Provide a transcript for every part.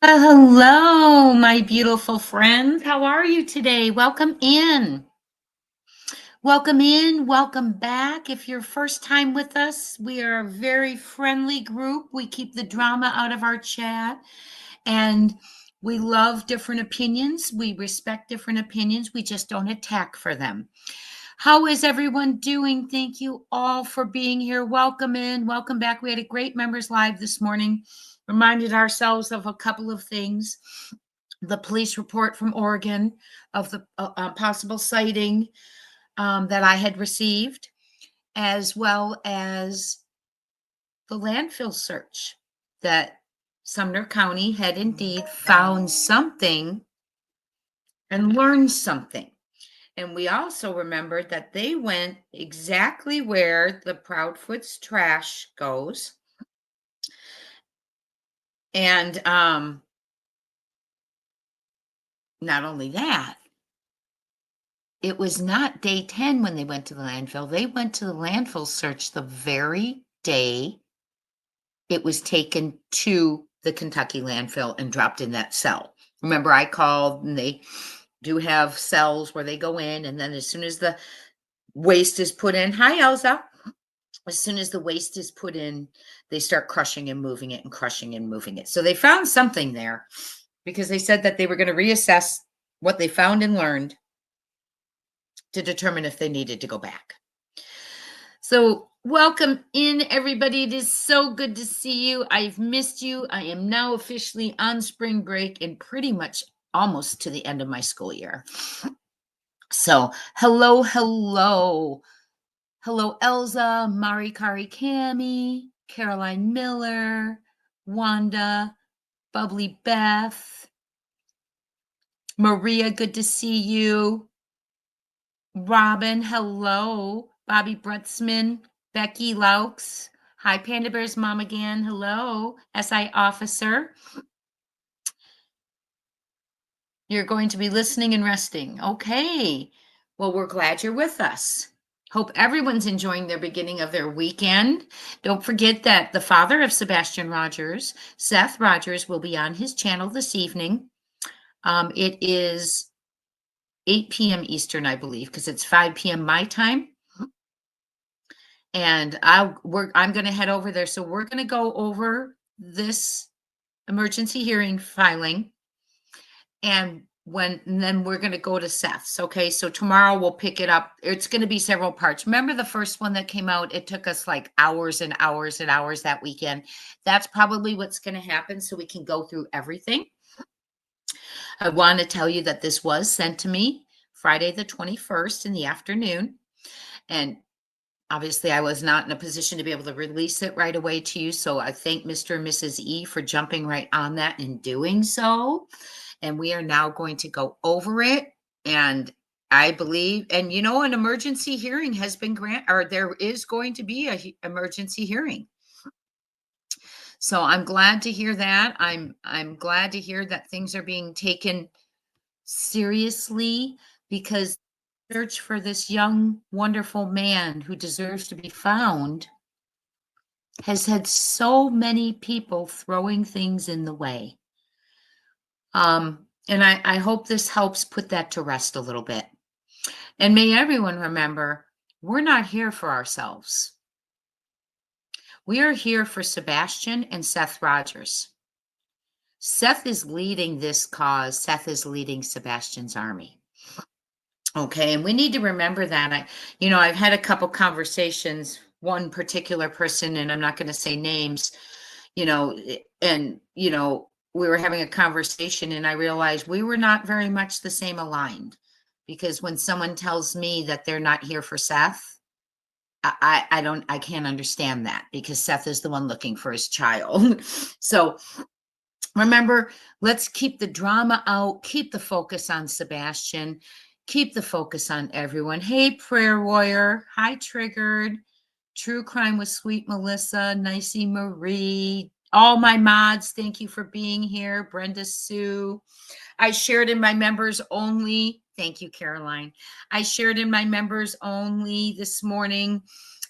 Hello, my beautiful friends. How are you today? Welcome in. Welcome in. Welcome back. If you're first time with us, we are a very friendly group. We keep the drama out of our chat and we love different opinions. We respect different opinions. We just don't attack for them. How is everyone doing? Thank you all for being here. Welcome in. Welcome back. We had a great members live this morning. Reminded ourselves of a couple of things. The police report from Oregon of the possible sighting that I had received, as well as the landfill search that Sumner County had indeed found something and learned something. And we also remembered that they went exactly where the Proudfoot's trash goes. And not only that, it was not day 10 when they went to the landfill. They went to the landfill search the very day it was taken to the Kentucky landfill and dropped in that cell. Remember, I called and they do have cells where they go in, and then as soon as the waste is put in, hi, Elsa. As soon as the waste is put in, they start crushing and moving it and crushing and moving it. So they found something there because they said that they were going to reassess what they found and learned to determine if they needed to go back. So welcome in, everybody. It is so good to see you. I've missed you. I am now officially on spring break and pretty much almost to the end of my school year. So hello, hello. Hello, Elza, Mari Kari Cami, Caroline Miller, Wanda, Bubbly Beth, Maria, good to see you. Robin, hello. Bobby Brutzman, Becky Laux. Hi, Panda Bear's mom again. Hello, SI officer. You're going to be listening and resting. Okay. Well, we're glad you're with us. Hope everyone's enjoying their beginning of their weekend. Don't forget that the father of Sebastian Rogers, Seth Rogers, will be on his channel this evening. It is 8 p.m. Eastern, I believe, because it's 5 p.m. my time. And I'm going to head over there. So we're going to go over this emergency hearing filing, and then we're going to go to Seth's. Okay, so tomorrow we'll pick it up. It's going to be several parts. Remember the first one that came out? It took us like hours and hours and hours that weekend. That's probably what's going to happen, so we can go through everything. I want to tell you that this was sent to me Friday the 21st in the afternoon, and obviously I was not in a position to be able to release it right away to you, so I thank Mr. and Mrs. E for jumping right on that and doing so. And we are now going to go over it. And I believe, and you know, an emergency hearing has been granted, or there is going to be an emergency hearing. So I'm glad to hear that. I'm glad to hear that things are being taken seriously, because the search for this young, wonderful man who deserves to be found has had so many people throwing things in the way. And I hope this helps put that to rest a little bit. And may everyone remember, we're not here for ourselves. We are here for Sebastian and Seth Rogers. Seth is leading this cause. Seth is leading Sebastian's army. Okay, and we need to remember that. I've had a couple conversations, one particular person, and I'm not going to say names, and, we were having a conversation and I realized we were not very much the same aligned, because when someone tells me that they're not here for Seth, I can't understand that, because Seth is the one looking for his child. So remember, let's keep the drama out, keep the focus on Sebastian, keep the focus on everyone. Hey, Prayer Warrior. Hi, Triggered. True Crime with Sweet Melissa, Nicey Marie, all my mods, thank you for being here. Brenda Sue. I shared in my members only. Thank you, Caroline. I shared in my members only this morning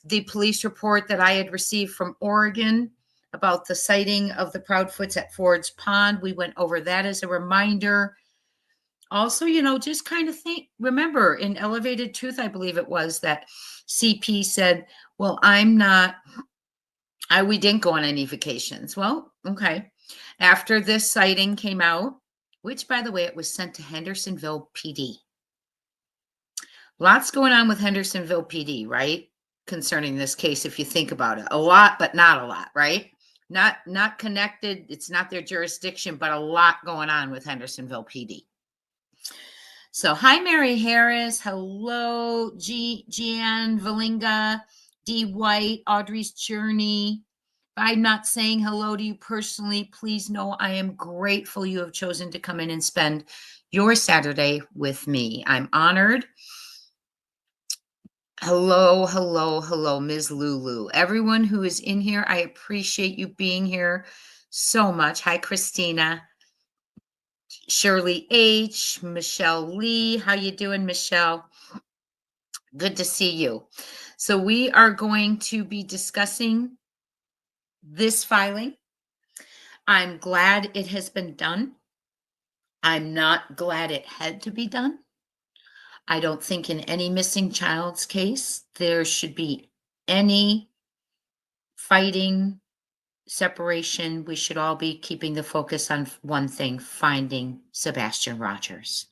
the police report that I had received from Oregon about the sighting of the Proudfoots at Ford's Pond. We went over that as a reminder. Also, just kind of remember in Elevated Truth, I believe it was that CP said, well, we didn't go on any vacations. Well, okay. After this sighting came out, which by the way, it was sent to Hendersonville PD. Lots going on with Hendersonville PD, right? Concerning this case, if you think about it, a lot, but not a lot, right? Not connected. It's not their jurisdiction, but a lot going on with Hendersonville PD. So, hi, Mary Harris. Hello, Jan Valinga, D. White, Audrey's Journey. If I'm not saying hello to you personally, please know I am grateful you have chosen to come in and spend your Saturday with me. I'm honored. Hello, hello, hello, Ms. Lulu. Everyone who is in here, I appreciate you being here so much. Hi, Christina. Shirley H, Michelle Lee. How you doing, Michelle? Good to see you. So we are going to be discussing this filing. I'm glad it has been done. I'm not glad it had to be done. I don't think in any missing child's case there should be any fighting, separation. We should all be keeping the focus on one thing, finding Sebastian Rogers.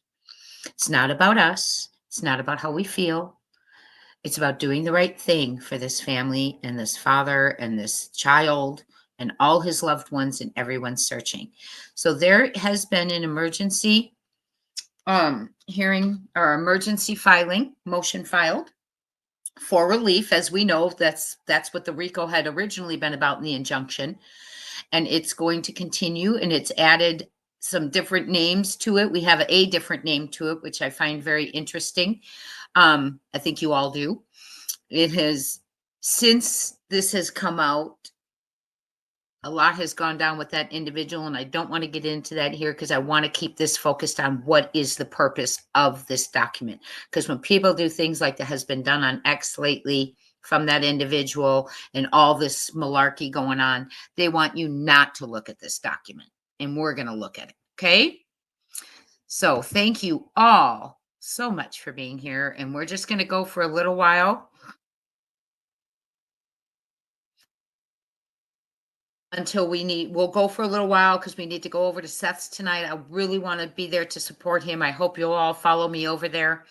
It's not about us. It's not about how we feel. It's about doing the right thing for this family and this father and this child and all his loved ones and everyone searching. So there has been an emergency hearing or emergency filing, motion filed for relief. As we know, that's what the Rico had originally been about in the injunction. And it's going to continue, and it's added some different names to it. We have a different name to it, which I find very interesting. I think you all do. It has, since this has come out, a lot has gone down with that individual, and I don't want to get into that here because I want to keep this focused on what is the purpose of this document. Because when people do things like that has been done on X lately from that individual and all this malarkey going on, they want you not to look at this document, and we're going to look at it. Okay. So thank you all so much for being here, and we're just going to go for a little while until we'll go for a little while because we need to go over to Seth's tonight. I really want to be there to support him. I hope you'll all follow me over there.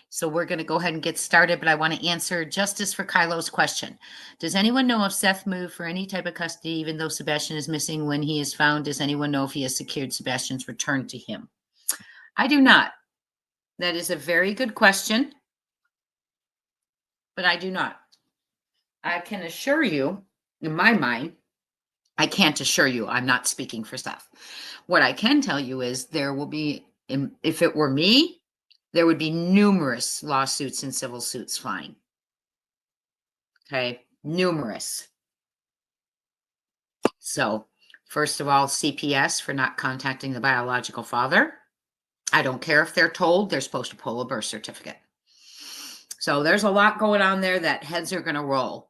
So we're going to go ahead and get started, but I want to answer Justice for Kylo's question. Does anyone know if Seth moved for any type of custody, even though Sebastian is missing when he is found? Does anyone know if he has secured Sebastian's return to him? I do not. That is a very good question, but I do not. I can assure you, in my mind, I can't assure you, I'm not speaking for Seth. What I can tell you is there will be, if it were me, there would be numerous lawsuits and civil suits flying. Okay, numerous. So, first of all, CPS for not contacting the biological father. I don't care if they're told they're supposed to pull a birth certificate. So there's a lot going on there that heads are going to roll.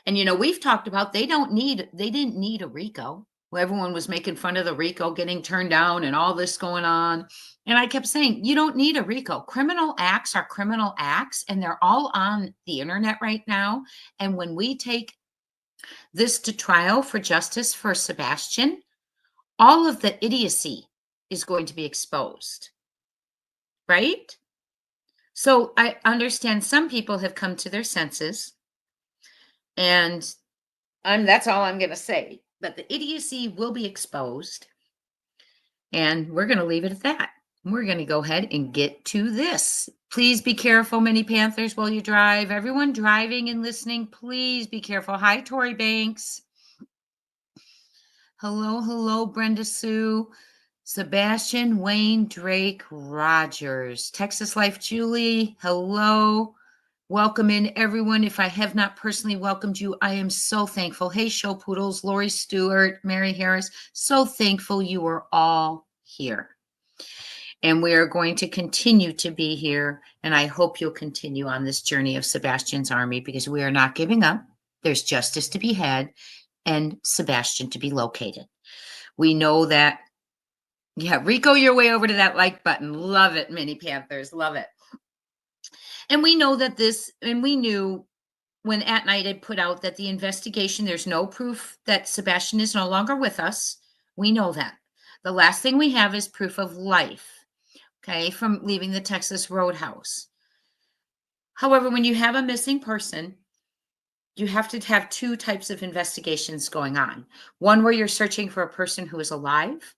And, we've talked about they didn't need a Rico. Everyone was making fun of the Rico getting turned down and all this going on. And I kept saying, you don't need a Rico. Criminal acts are criminal acts, and they're all on the internet right now. And when we take this to trial for justice for Sebastian, all of the idiocy is going to be exposed. Right? So I understand some people have come to their senses. And that's all I'm going to say. But the idiocy will be exposed. And we're going to leave it at that. We're going to go ahead and get to this. Please be careful, Mini Panthers, while you drive. Everyone driving and listening, please be careful. Hi, Tori Banks. Hello, Brenda Sue. Sebastian Wayne Drake Rogers. Texas Life Julie. Hello. Welcome in, everyone. If I have not personally welcomed you, I am so thankful. Hey, Show Poodles, Lori Stewart, Mary Harris, so thankful you are all here. And we are going to continue to be here, and I hope you'll continue on this journey of Sebastian's Army because we are not giving up. There's justice to be had, and Sebastian to be located. We know that, yeah, Rico, your way over to that like button. Love it, Mini Panthers. Love it. And we know that and we knew when At Night had put out that the investigation, there's no proof that Sebastian is no longer with us. We know that. The last thing we have is proof of life, okay, from leaving the Texas Roadhouse. However, when you have a missing person, you have to have two types of investigations going on. One where you're searching for a person who is alive,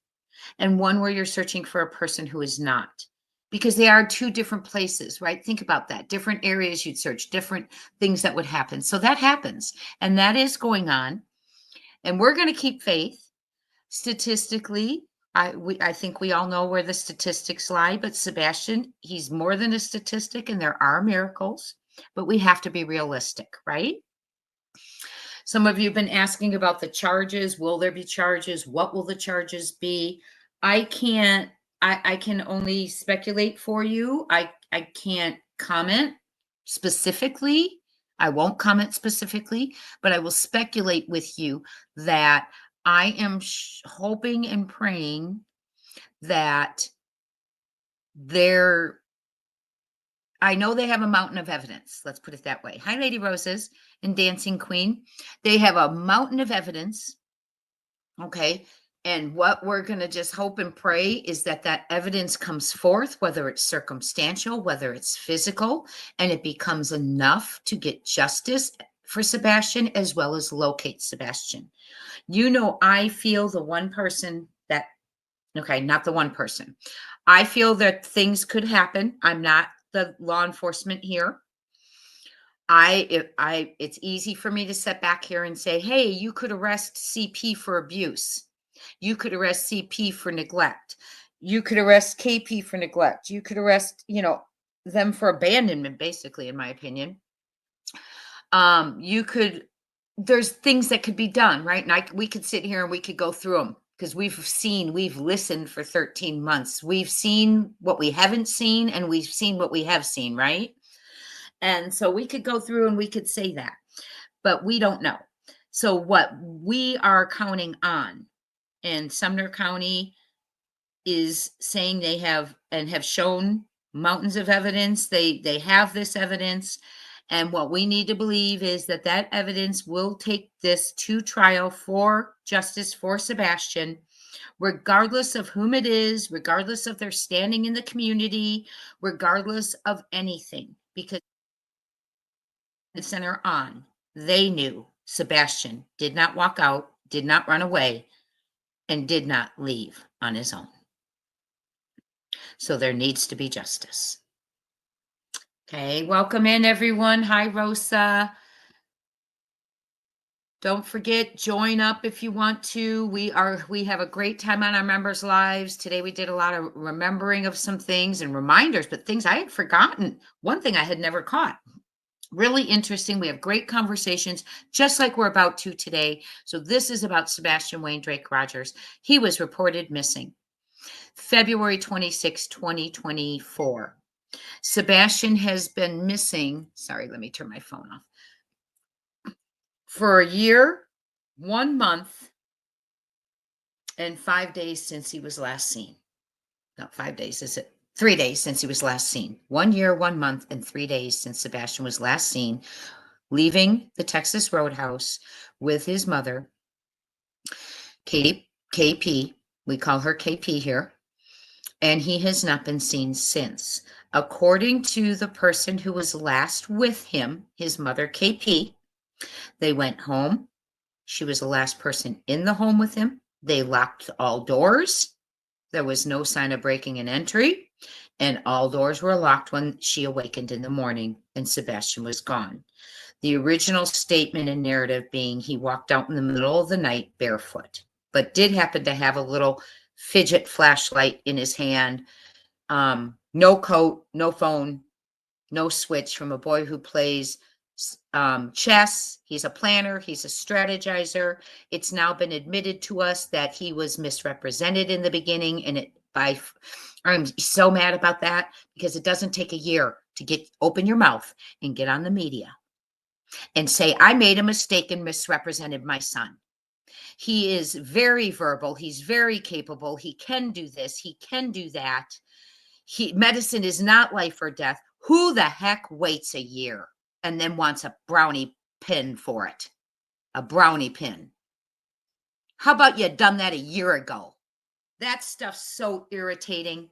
and one where you're searching for a person who is not, because they are two different places, right? Think about that. Different areas you'd search, different things that would happen. So that happens, and that is going on. And we're going to keep faith. Statistically, I think we all know where the statistics lie, but Sebastian, he's more than a statistic, and there are miracles, but we have to be realistic, right? Some of you have been asking about the charges. Will there be charges? What will the charges be? I can only speculate for you. I can't comment specifically. I won't comment specifically, but I will speculate with you that I am hoping and praying that I know they have a mountain of evidence. Let's put it that way. Hi, Lady Roses and Dancing Queen. They have a mountain of evidence. Okay. And what we're going to just hope and pray is that that evidence comes forth, whether it's circumstantial, whether it's physical, and it becomes enough to get justice for Sebastian as well as locate Sebastian. You know, I feel the one person that, okay, not the one person. I feel that things could happen. I'm not the law enforcement here. It's easy for me to sit back here and say, hey, you could arrest CP for abuse. You could arrest CP for neglect. You could arrest KP for neglect. You could arrest, them for abandonment, basically, in my opinion. There's things that could be done, right? And we could sit here and we could go through them because we've listened for 13 months. We've seen what we haven't seen, and we've seen what we have seen, right? And so we could go through and we could say that, but we don't know. So what we are counting on, and Sumner County is saying they have shown mountains of evidence. They have this evidence. And what we need to believe is that evidence will take this to trial for justice for Sebastian, regardless of whom it is, regardless of their standing in the community, regardless of anything, because the center on, they knew Sebastian did not walk out, did not run away, and did not leave on his own. So there needs to be justice. Okay, welcome in everyone. Hi, Rosa. Don't forget, join up if you want to. We have a great time on our members' lives. Today we did a lot of remembering of some things and reminders, but things I had forgotten. One thing I had never caught. Really interesting. We have great conversations, just like we're about to today. So this is about Sebastian Wayne Drake Rogers. He was reported missing February 26, 2024. Sebastian has been missing. Sorry, let me turn my phone off. For a year, 1 month, and 5 days since he was last seen. Not 5 days, is it? 3 days since he was last seen. 1 year, 1 month, and 3 days since Sebastian was last seen leaving the Texas Roadhouse with his mother, KP. We call her KP here. And he has not been seen since. According to the person who was last with him, his mother, KP, they went home. She was the last person in the home with him. They locked all doors. There was no sign of breaking and entry, and all doors were locked when she awakened in the morning and Sebastian was gone. The original statement and narrative being he walked out in the middle of the night barefoot, but did happen to have a little fidget flashlight in his hand. No coat, no phone, no switch, from a boy who plays chess. He's a planner. He's a strategizer. It's now been admitted to us that he was misrepresented in the beginning, and I'm so mad about that, because it doesn't take a year to open your mouth and get on the media and say, I made a mistake and misrepresented my son. He is very verbal. He's very capable. He can do this. He can do that. Medicine is not life or death. Who the heck waits a year and then wants a brownie pin for it? A brownie pin. How about you had done that a year ago? That stuff's so irritating.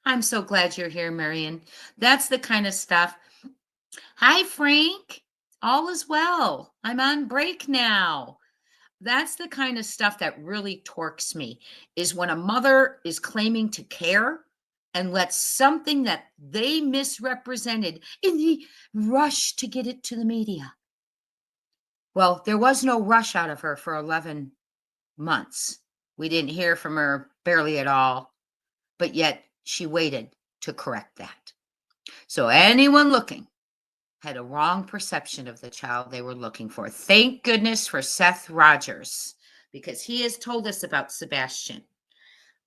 I'm so glad you're here, Marion. That's the kind of stuff. Hi, Frank. All is well. I'm on break now. That's the kind of stuff that really torques me, is when a mother is claiming to care and lets something that they misrepresented in the rush to get it to the media. Well, there was no rush out of her for 11 months. We didn't hear from her barely at all, but yet she waited to correct that. So anyone looking had a wrong perception of the child they were looking for. Thank goodness for Seth Rogers, because he has told us about Sebastian.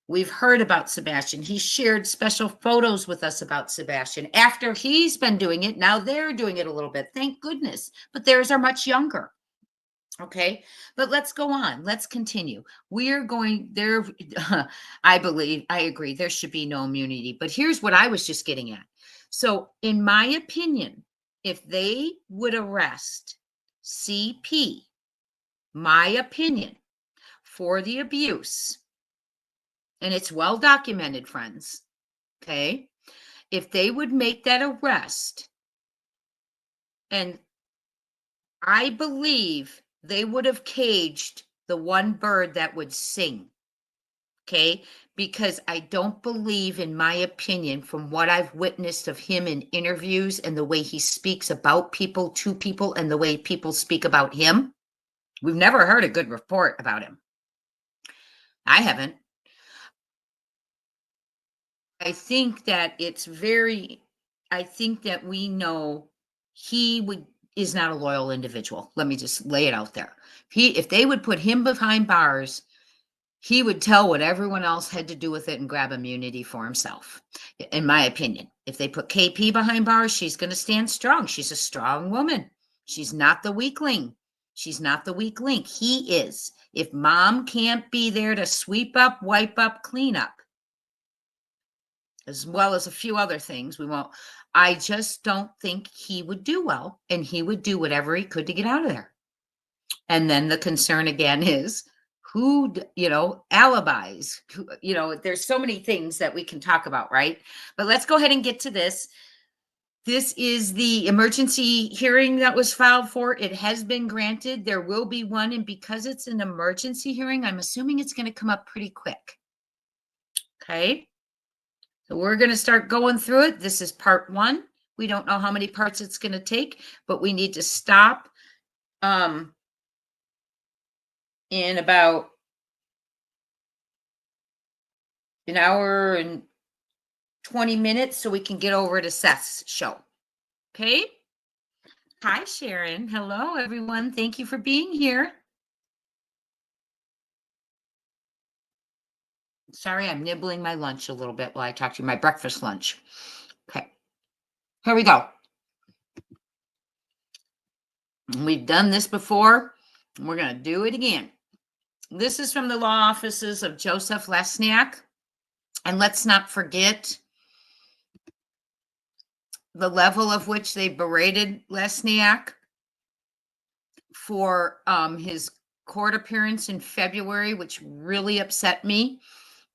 We've heard about Sebastian. He shared special photos with us about Sebastian. After he's been doing it, now they're doing it a little bit. Thank goodness. But theirs are much younger. Okay, but let's go on. Let's continue. We are going there. I agree, there should be no immunity. But here's what I was just getting at. So, in my opinion, if they would arrest CP, my opinion, for the abuse, and it's well documented, friends, okay, if they would make that arrest, and I believe they would have caged the one bird that would sing, okay? Because I don't believe, in my opinion, from what I've witnessed of him in interviews and the way he speaks about people, to people, and the way people speak about him, we've never heard a good report about him. I haven't. I think that I think that we know is not a loyal individual. Let me just lay it out there. If they would put him behind bars, he would tell what everyone else had to do with it and grab immunity for himself, in my opinion. If they put KP behind bars, she's going to stand strong. She's a strong woman. She's not the weakling. She's not the weak link. He is. If mom can't be there to sweep up, wipe up, clean up, as well as a few other things, I just don't think he would do well, and he would do whatever he could to get out of there. And then the concern again is who, alibis, there's so many things that we can talk about, right? But let's go ahead and get to this. This is the emergency hearing that was filed for. It has been granted. There will be one. And because it's an emergency hearing, I'm assuming it's going to come up pretty quick. Okay. So we're going to start going through it. This is part 1. We don't know how many parts it's going to take, but we need to stop in about an hour and 20 minutes so we can get over to Seth's show. Okay. Hi, Sharon. Hello, everyone. Thank you for being here. Sorry, I'm nibbling my lunch a little bit while I talk to you, my breakfast lunch. Okay. Here we go. We've done this before. We're going to do it again. This is from the law offices of Joseph Lesniak. And let's not forget the level of which they berated Lesniak for his court appearance in February, which really upset me.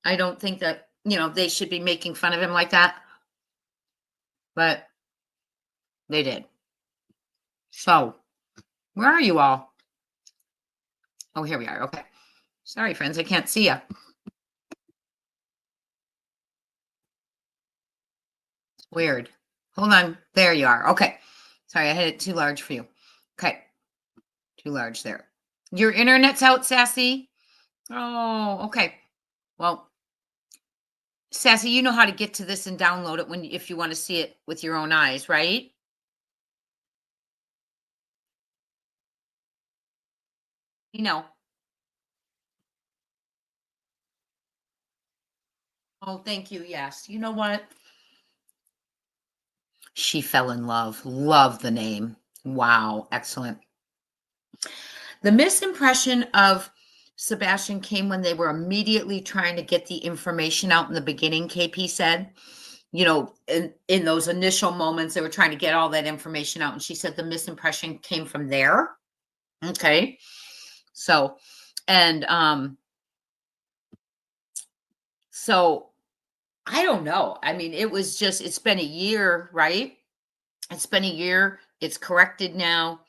I don't think that, they should be making fun of him like that, but they did. So, where are you all? Oh, here we are. Okay. Sorry, friends, I can't see you. It's weird. Hold on. There you are. Okay. Sorry, I had it too large for you. Okay. Too large there. Your internet's out, Sassy? Oh, okay. Well, Sassy, you know how to get to this and download it if you want to see it with your own eyes, right? Oh, thank you. Yes. You know what? She fell in love. Love the name. Wow. Excellent. The misimpression of Sebastian came when they were immediately trying to get the information out in the beginning, KP said. You know, in those initial moments, they were trying to get all that information out. And she said the misimpression came from there. Okay. So, and so I don't know. I mean, it was just, it's been a year, right? It's been a year. It's corrected now.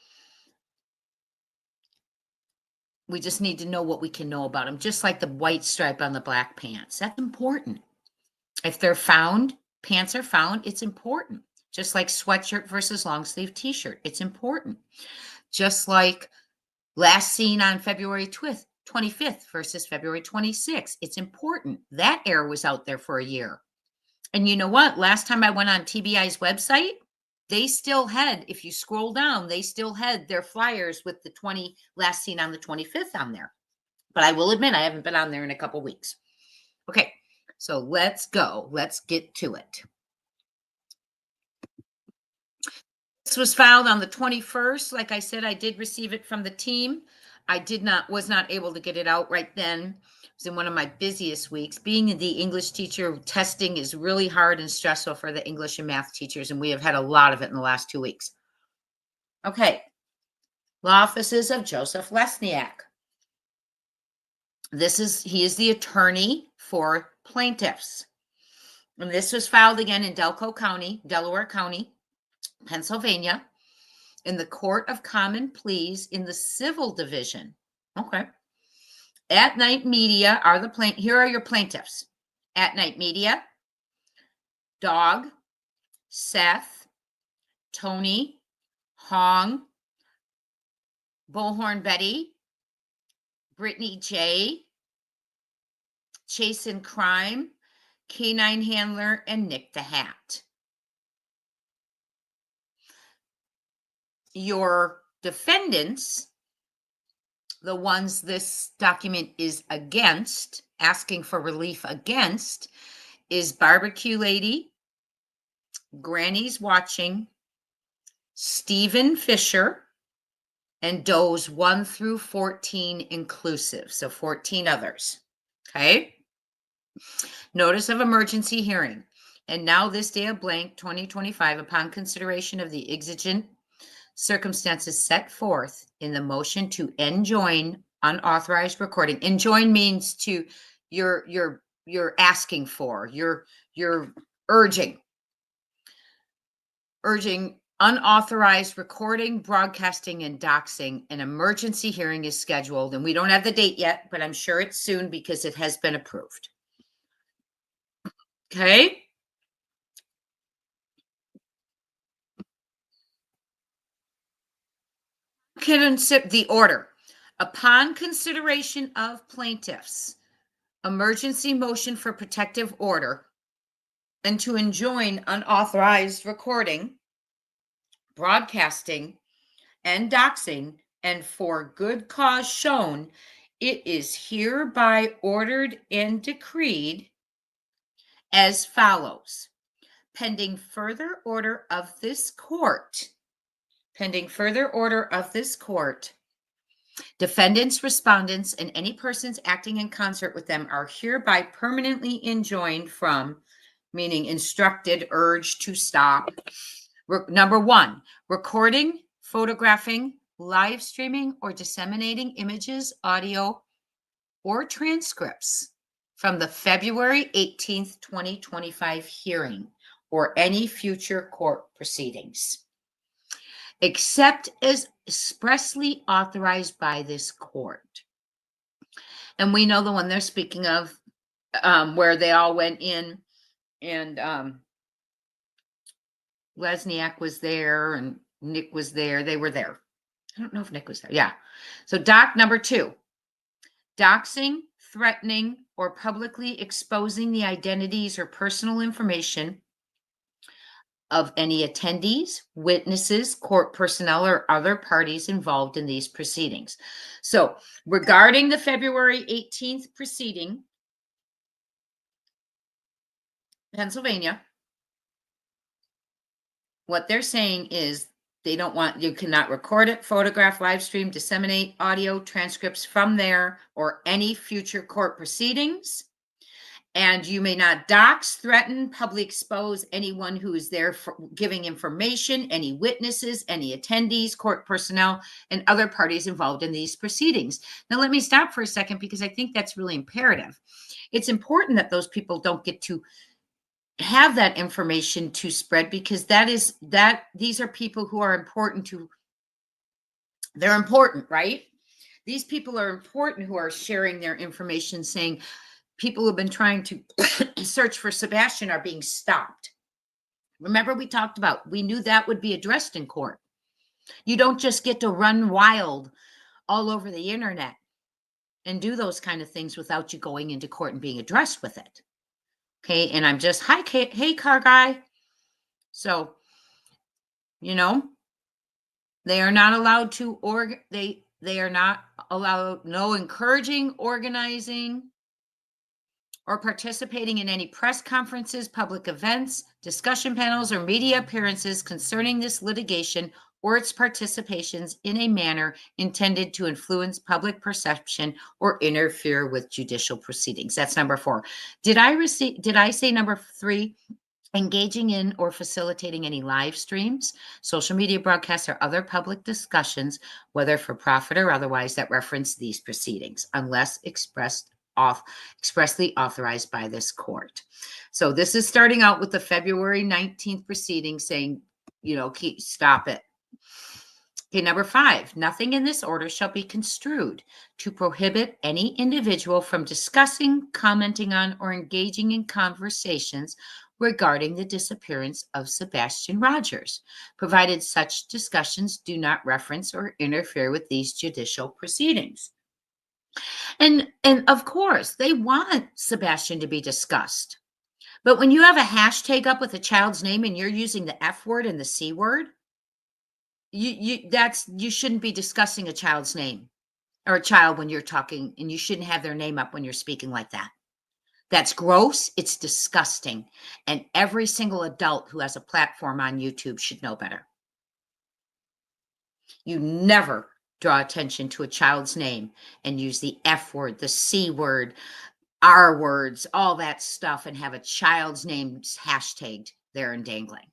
We just need to know what we can know about them, just like the white stripe on the black pants. That's important. If they're found, pants are found, it's important. Just like sweatshirt versus long sleeve t-shirt, it's important. Just like last seen on February 25th versus February 26th, it's important. That error was out there for a year. And you know what? Last time I went on TBI's website, they still had, if you scroll down, they still had their flyers with the last seen on the 25th on there. But I will admit, I haven't been on there in a couple weeks. Okay, so let's go. Let's get to it. This was filed on the 21st. Like I said, I did receive it from the team. I was not able to get it out right then. It was in one of my busiest weeks. Being the English teacher, testing is really hard and stressful for the English and math teachers, and we have had a lot of it in the last 2 weeks. Okay. Law offices of Joseph Lesniak. He is the attorney for plaintiffs. And this was filed again in Delaware County, Pennsylvania, in the Court of Common Pleas in the Civil Division. Okay. At Night Media here are your plaintiffs. At Night Media, Dog, Seth, Tony, Hong, Bullhorn Betty, Brittany J, Chase and Crime, Canine Handler, and Nick the Hat. Your defendants, the ones this document is against, asking for relief against, is Barbecue Lady, Granny's Watching, Stephen Fisher, and Does 1 through 14 inclusive. So 14 others. Okay. Notice of emergency hearing. And now this day of blank 2025, upon consideration of the exigent circumstances set forth in the motion to enjoin unauthorized recording. Enjoin means to you're asking for, you're urging unauthorized recording, broadcasting, and doxing. An emergency hearing is scheduled, and we don't have the date yet, but I'm sure it's soon because it has been approved. Okay. Consider the order. Upon consideration of plaintiffs, emergency motion for protective order, and to enjoin unauthorized recording, broadcasting, and doxing, and for good cause shown, it is hereby ordered and decreed as follows. Pending further order of this court, defendants, respondents, and any persons acting in concert with them are hereby permanently enjoined from, meaning instructed, urged to stop. Number 1, recording, photographing, live streaming, or disseminating images, audio, or transcripts from the February 18th, 2025 hearing or any future court proceedings, except as expressly authorized by this court. And we know the one they're speaking of, where they all went in, and Lesniak was there and Nick was there. They were there. I don't know if Nick was there. Yeah. So number 2, doxing, threatening, or publicly exposing the identities or personal information of any attendees, witnesses, court personnel, or other parties involved in these proceedings. So regarding the February 18th proceeding, Pennsylvania, what they're saying is They don't want, you cannot record it, photograph, live stream, disseminate audio transcripts from there or any future court proceedings. And you may not dox, threaten, publicly expose anyone who is there for giving information, any witnesses, any attendees, court personnel, and other parties involved in these proceedings. Now, let me stop for a second because I think that's really imperative. It's important that those people don't get to have that information to spread, because these are people who are important to, they're important, right? These people are important who are sharing their information, saying people who've been trying to search for Sebastian are being stopped. Remember, we talked about, we knew that would be addressed in court. You don't just get to run wild all over the internet and do those kind of things without you going into court and being addressed with it. Okay, and I'm just, hi, Kate, hey, car guy. So, you know, they are not allowed to, they are not allowed, no encouraging, organizing, or participating in any press conferences, public events, discussion panels, or media appearances concerning this litigation or its participations in a manner intended to influence public perception or interfere with judicial proceedings. That's number 4. Did I say number 3? Engaging in or facilitating any live streams, social media broadcasts, or other public discussions, whether for profit or otherwise, that reference these proceedings, unless expressly authorized by this court. So this is starting out with the February 19th proceeding saying, stop it. Okay, number 5, nothing in this order shall be construed to prohibit any individual from discussing, commenting on, or engaging in conversations regarding the disappearance of Sebastian Rogers, provided such discussions do not reference or interfere with these judicial proceedings. And of course, they want Sebastian to be discussed. But when you have a hashtag up with a child's name and you're using the F word and the C word, you shouldn't be discussing a child's name or a child when you're talking, and you shouldn't have their name up when you're speaking like that. That's gross. It's disgusting. And every single adult who has a platform on YouTube should know better. You never draw attention to a child's name and use the F word, the C word, R words, all that stuff, and have a child's name hashtagged there and dangling.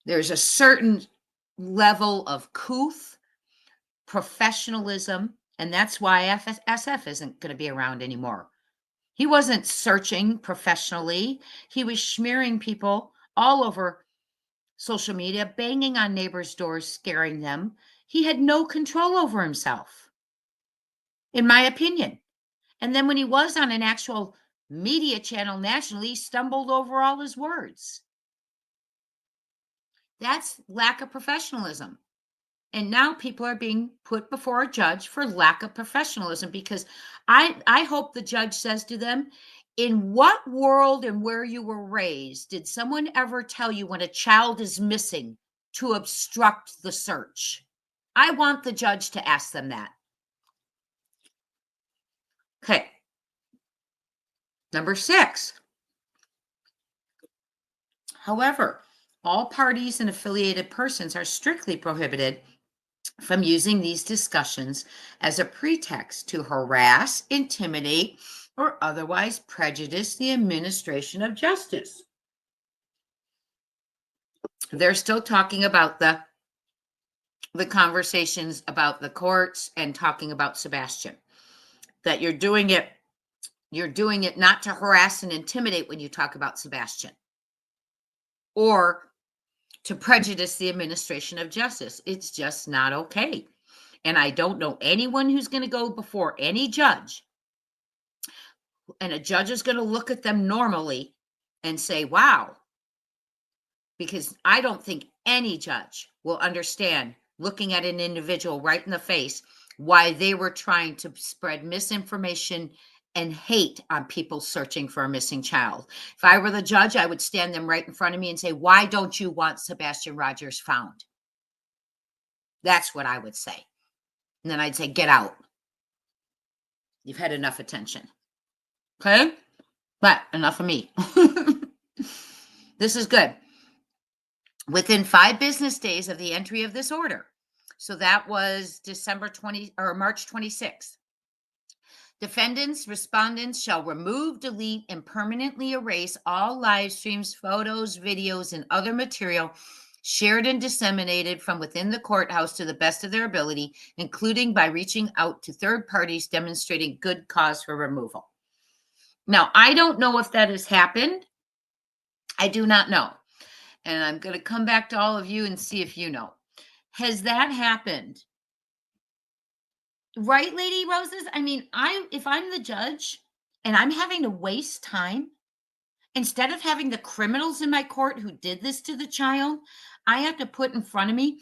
There's a certain level of couth, professionalism, and that's why SF isn't going to be around anymore. He wasn't searching professionally. He was smearing people all over social media, banging on neighbors' doors, scaring them. He had no control over himself, in my opinion. And then when he was on an actual media channel nationally, he stumbled over all his words. That's lack of professionalism. And now people are being put before a judge for lack of professionalism, because I hope the judge says to them, in what world and where you were raised did someone ever tell you when a child is missing to obstruct the search? I want the judge to ask them that. Okay. Number 6. However, all parties and affiliated persons are strictly prohibited from using these discussions as a pretext to harass, intimidate, or otherwise prejudice the administration of justice. They're still talking about the conversations about the courts and talking about Sebastian. That you're doing it not to harass and intimidate when you talk about Sebastian, or to prejudice the administration of justice. It's just not okay. And I don't know anyone who's going to go before any judge, and a judge is going to look at them normally and say, wow, because I don't think any judge will understand, looking at an individual right in the face, why they were trying to spread misinformation and hate on people searching for a missing child. If I were the judge, I would stand them right in front of me and say, why don't you want Sebastian Rogers found? That's what I would say. And then I'd say, get out. You've had enough attention. Okay? But enough of me. This is good. within 5 business days of the entry of this order. So that was December 20 or March 26th. Defendants, respondents shall remove, delete, and permanently erase all live streams, photos, videos, and other material shared and disseminated from within the courthouse to the best of their ability, including by reaching out to third parties demonstrating good cause for removal. Now, I don't know if that has happened. I do not know. And I'm going to come back to all of you and see if you know. Has that happened? Right, Lady Roses? I mean, if I'm the judge and I'm having to waste time, instead of having the criminals in my court who did this to the child, I have to put in front of me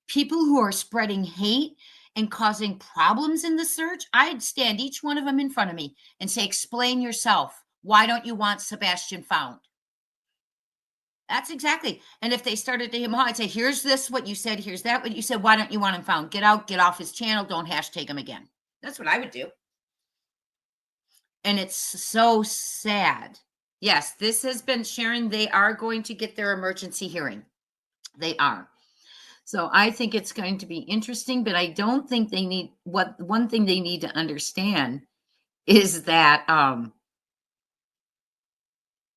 people who are spreading hate and causing problems in the search. I'd stand each one of them in front of me and say, explain yourself. Why don't you want Sebastian found? That's exactly. And if they started to him, I'd say, here's this, what you said. Here's that, what you said. Why don't you want him found? Get out, get off his channel. Don't hashtag him again. That's what I would do. And it's so sad. Yes, this has been Sharon. They are going to get their emergency hearing. They are. So I think it's going to be interesting, but I don't think they need one thing they need to understand is that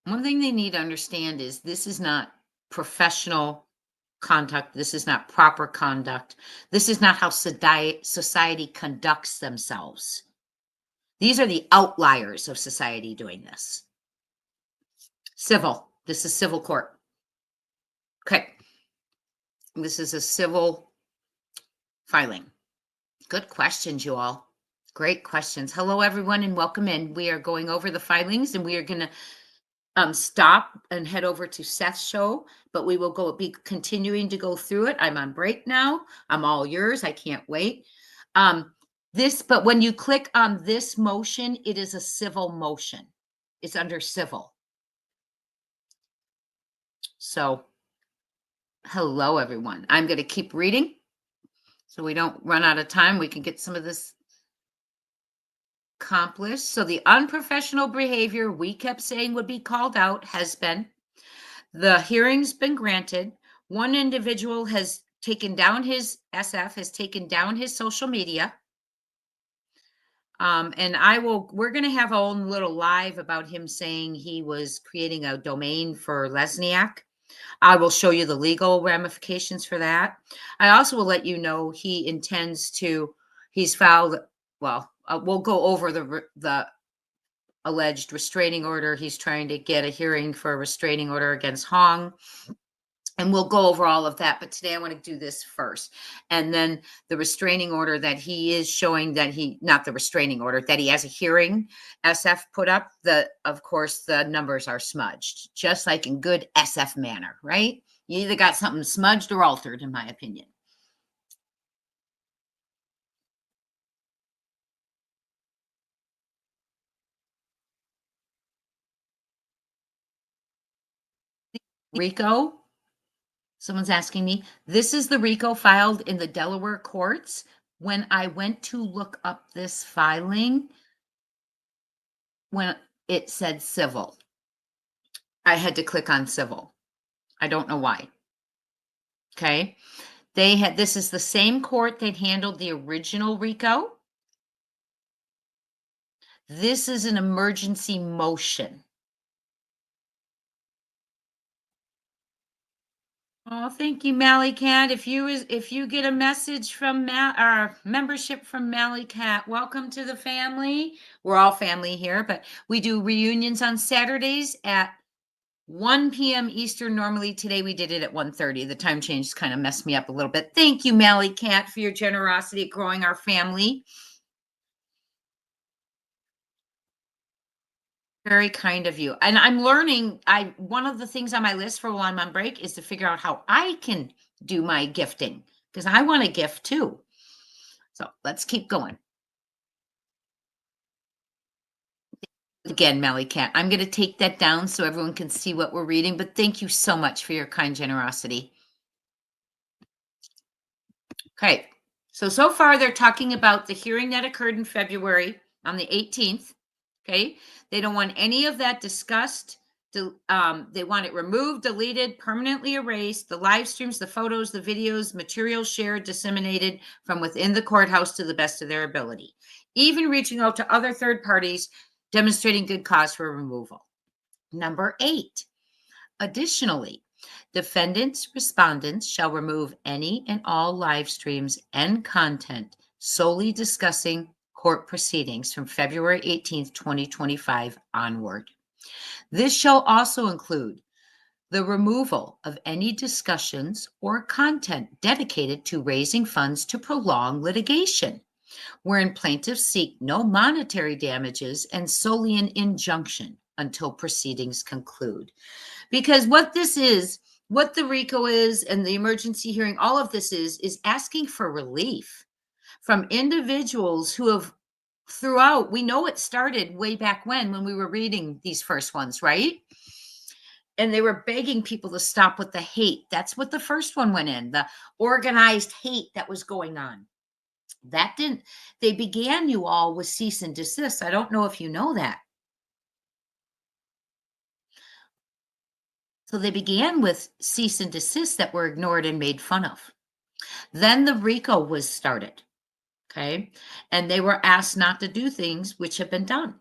one thing they need to understand is this is not professional conduct. This is not proper conduct. This is not how society conducts themselves. These are the outliers of society doing this. Civil. This is civil court. Okay. This is a civil filing. Good questions, you all. Great questions. Hello, everyone, and welcome in. We are going over the filings, and we are going to stop and head over to Seth's show, but we will be continuing to go through it. I'm on break now. I'm all yours. I can't wait. But when you click on this motion, it is a civil motion. It's under civil. So, hello, everyone. I'm going to keep reading so we don't run out of time. We can get some of this accomplished. So the unprofessional behavior we kept saying would be called out has been. The hearing's been granted. One individual has taken down his social media. And we're going to have our own little live about him saying he was creating a domain for Lesniak. I will show you the legal ramifications for that. I also will let you know he's filed, we'll go over the alleged restraining order. He's trying to get a hearing for a restraining order against Hong. And we'll go over all of that. But today I want to do this first. And then the restraining order that he is showing that not the restraining order, that he has a hearing SF put up, of course, the numbers are smudged, just like in good SF manner, right? You either got something smudged or altered, in my opinion. Rico, someone's asking me, this is the Rico filed in the Delaware courts. When I went to look up this filing, when it said civil, I had to click on civil. I don't know why. Okay. This is the same court that handled the original Rico. This is an emergency motion. Oh, thank you, Mally Cat. If you get a message from membership from Mally Cat, welcome to the family. We're all family here, but we do reunions on Saturdays at 1 p.m. Eastern. Normally today we did it at 1:30. The time change kind of messed me up a little bit. Thank you, Mally Cat, for your generosity at growing our family. Very kind of you. And I'm learning, one of the things on my list for while I'm on break is to figure out how I can do my gifting, because I want to gift too. So let's keep going. Again, Melly Cat, I'm going to take that down so everyone can see what we're reading, but thank you so much for your kind generosity. Okay, so far they're talking about the hearing that occurred in February on the 18th. Okay, they don't want any of that discussed They want it removed, deleted, permanently erased, the live streams, the photos, the videos, materials shared, disseminated from within the courthouse to the best of their ability, even reaching out to other third parties demonstrating good cause for removal. Number 8, additionally, defendants, respondents shall remove any and all live streams and content solely discussing court proceedings from February 18th, 2025 onward. This shall also include the removal of any discussions or content dedicated to raising funds to prolong litigation, wherein plaintiffs seek no monetary damages and solely an injunction until proceedings conclude. Because what this is, what the RICO is and the emergency hearing, all of this is asking for relief from individuals who have throughout, we know it started way back when we were reading these first ones, right? And they were begging people to stop with the hate. That's what the first one went in, the organized hate that was going on. That didn't, they began, you all, with cease and desist. I don't know if you know that. So they began with cease and desist that were ignored and made fun of. Then the RICO was started. Okay. And they were asked not to do things which have been done.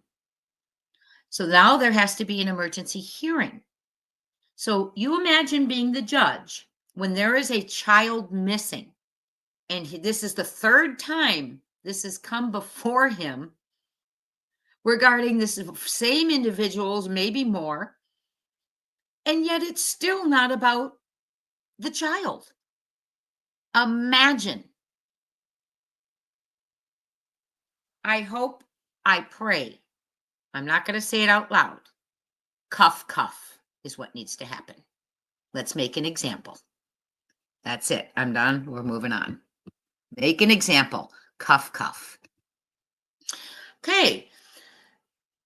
So now there has to be an emergency hearing. So you imagine being the judge when there is a child missing, and this is the third time this has come before him regarding this same individuals, maybe more, and yet it's still not about the child. Imagine. I hope, I pray, I'm not going to say it out loud. Cuff is what needs to happen. Let's make an example. That's it. I'm done. We're moving on. Make an example. Cuff. Okay.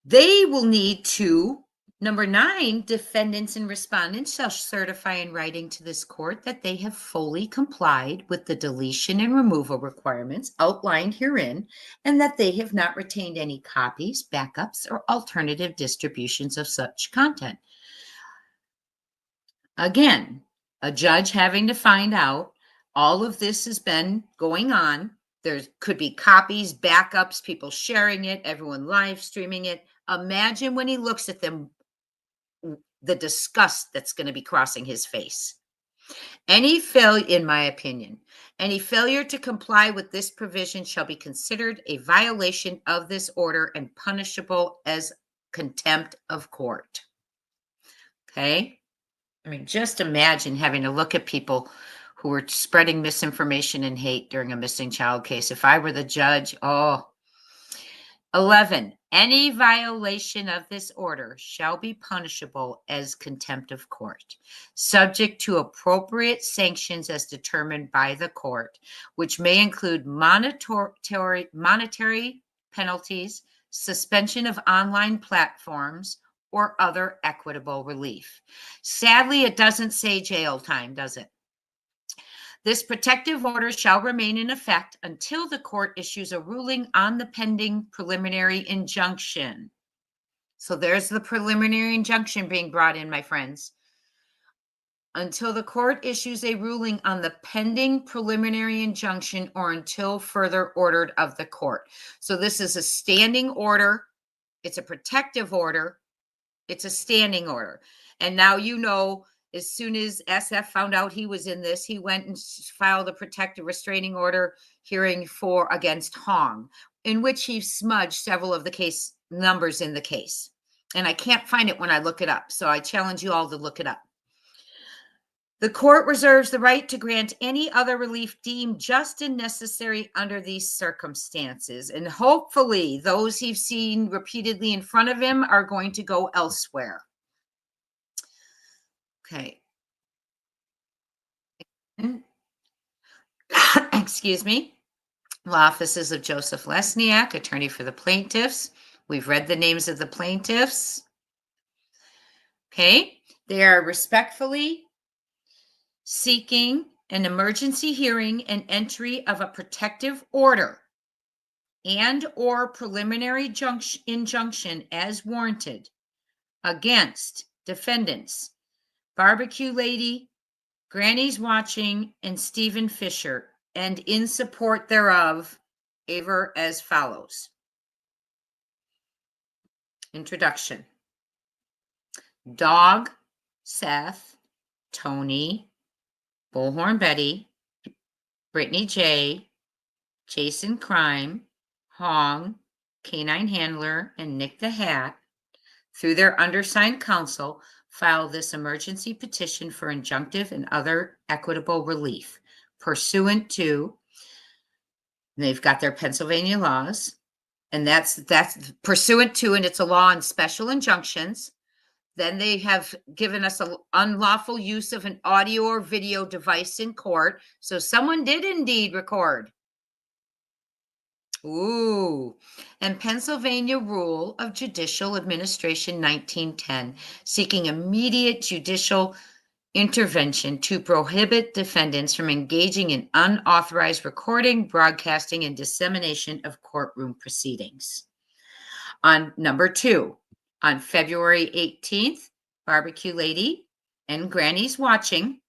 They will need to, number 9, defendants and respondents shall certify in writing to this court that they have fully complied with the deletion and removal requirements outlined herein, and that they have not retained any copies, backups, or alternative distributions of such content. Again, a judge having to find out all of this has been going on. There could be copies, backups, people sharing it, everyone live streaming it. Imagine when he looks at them, the disgust that's going to be crossing his face. Any failure, in my opinion, any failure to comply with this provision shall be considered a violation of this order and punishable as contempt of court. Okay? I mean, just imagine having to look at people who were spreading misinformation and hate during a missing child case. If I were the judge, 11, any violation of this order shall be punishable as contempt of court, subject to appropriate sanctions as determined by the court, which may include monetary penalties, suspension of online platforms, or other equitable relief. Sadly, it doesn't say jail time, does it? This protective order shall remain in effect until the court issues a ruling on the pending preliminary injunction. So there's the preliminary injunction being brought in, my friends. Until the court issues a ruling on the pending preliminary injunction or until further ordered of the court. So this is a standing order. It's a protective order. It's a standing order. And now you know, as soon as SF found out he was in this, he went and filed a protective restraining order hearing against Hong, in which he smudged several of the case numbers in the case. And I can't find it when I look it up. So I challenge you all to look it up. The court reserves the right to grant any other relief deemed just and necessary under these circumstances. And hopefully those he's seen repeatedly in front of him are going to go elsewhere. Okay. Excuse me. Law offices of Joseph Lesniak, attorney for the plaintiffs. We've read the names of the plaintiffs. Okay. They are respectfully seeking an emergency hearing and entry of a protective order and or preliminary injunction as warranted against Defendants, Barbecue Lady, Granny's Watching, and Stephen Fisher, and in support thereof, Aver as follows. Introduction. Dog, Seth, Tony, Bullhorn Betty, Brittany J, Jason Crime, Hong, Canine Handler, and Nick the Hat, through their undersigned counsel, file this emergency petition for injunctive and other equitable relief pursuant to, they've got their Pennsylvania laws, and that's pursuant to, and it's a law on special injunctions. Then they have given us an unlawful use of an audio or video device in court. So someone did indeed record. Ooh. And Pennsylvania Rule of Judicial Administration 1910, seeking immediate judicial intervention to prohibit defendants from engaging in unauthorized recording, broadcasting, and dissemination of courtroom proceedings. On number 2, on February 18th, Barbecue Lady and Granny's Watching,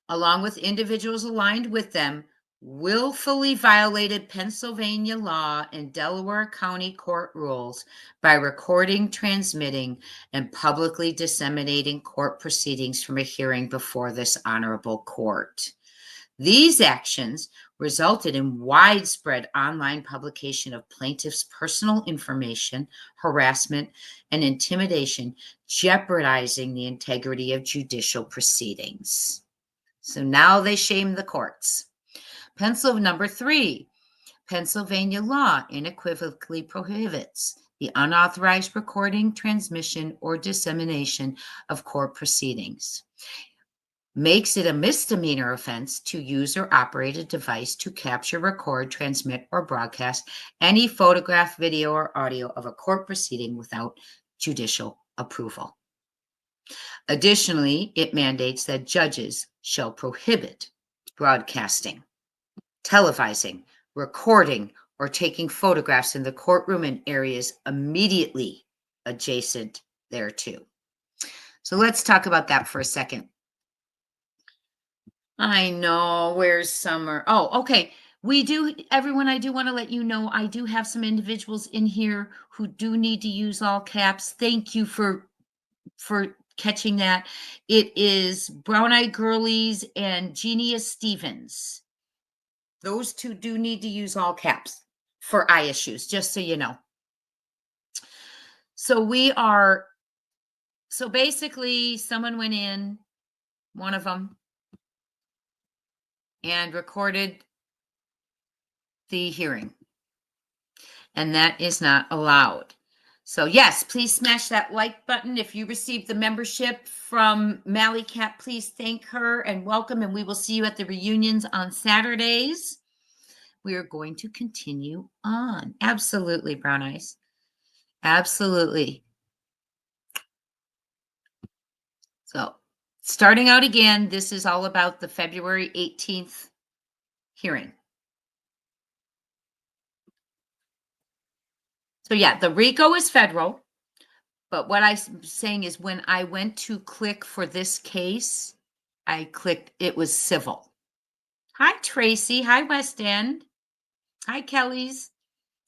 along with individuals aligned with them, willfully violated Pennsylvania law and Delaware County Court rules by recording, transmitting, and publicly disseminating court proceedings from a hearing before this honorable court. These actions resulted in widespread online publication of plaintiffs' personal information, harassment, and intimidation, jeopardizing the integrity of judicial proceedings. So now they shame the courts. Number 3, Pennsylvania law unequivocally prohibits the unauthorized recording, transmission, or dissemination of court proceedings. Makes it a misdemeanor offense to use or operate a device to capture, record, transmit, or broadcast any photograph, video, or audio of a court proceeding without judicial approval. Additionally, it mandates that judges shall prohibit broadcasting, televising, recording, or taking photographs in the courtroom and areas immediately adjacent thereto. So let's talk about that for a second. I know, where's Summer? Oh, okay. Everyone, I do want to let you know, I do have some individuals in here who do need to use all caps. Thank you for catching that. It is Brown Eyed Girlies and Genia Stevens. Those two do need to use all caps for eye issues, just so you know. So basically someone went in, one of them, and recorded the hearing. And that is not allowed. So yes, please smash that like button. If you received the membership from Mallycat, please thank her and welcome. And we will see you at the reunions on Saturdays. We are going to continue on. Absolutely, Brown Eyes. Absolutely. So starting out again, this is all about the February 18th hearing. So yeah, the Rico is federal, but what I'm saying is when I went to click for this case, I clicked, it was civil. Hi, Tracy. Hi, West End. Hi, Kelly's.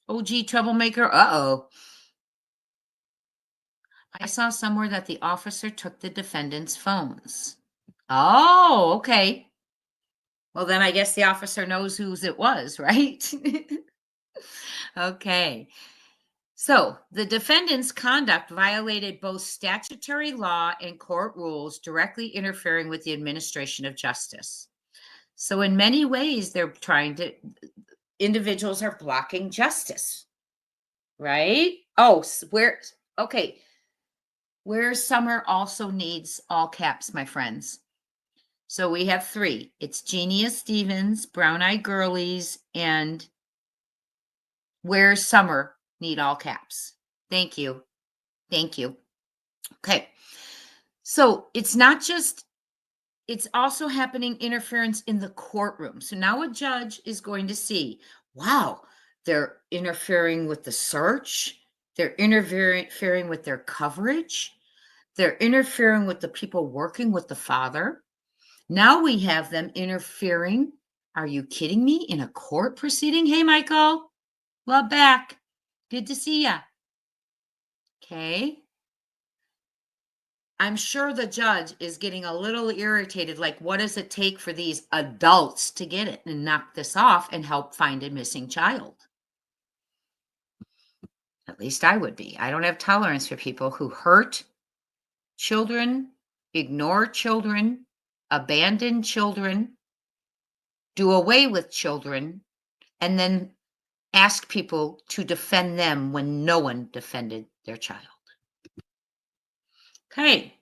OG troublemaker. Uh-oh. I saw somewhere that the officer took the defendant's phones. Oh, okay. Well, then I guess the officer knows whose it was, right? Okay. So the defendant's conduct violated both statutory law and court rules, directly interfering with the administration of justice. So in many ways, individuals are blocking justice, right? Oh, okay. Where Summer also needs all caps, my friends. So we have 3. It's Genia Stevens, Brown Eyed Girlies, and Where Summer need all caps. Thank you. Thank you. Okay. So it's also happening interference in the courtroom. So now a judge is going to see, wow, they're interfering with the search. They're interfering with their coverage. They're interfering with the people working with the father. Now we have them interfering. Are you kidding me? In a court proceeding? Hey, Michael, love back. Good to see ya. Okay. I'm sure the judge is getting a little irritated. Like, what does it take for these adults to get it and knock this off and help find a missing child? At least I would be. I don't have tolerance for people who hurt children, ignore children, abandon children, do away with children, and then ask people to defend them when no one defended their child. Okay.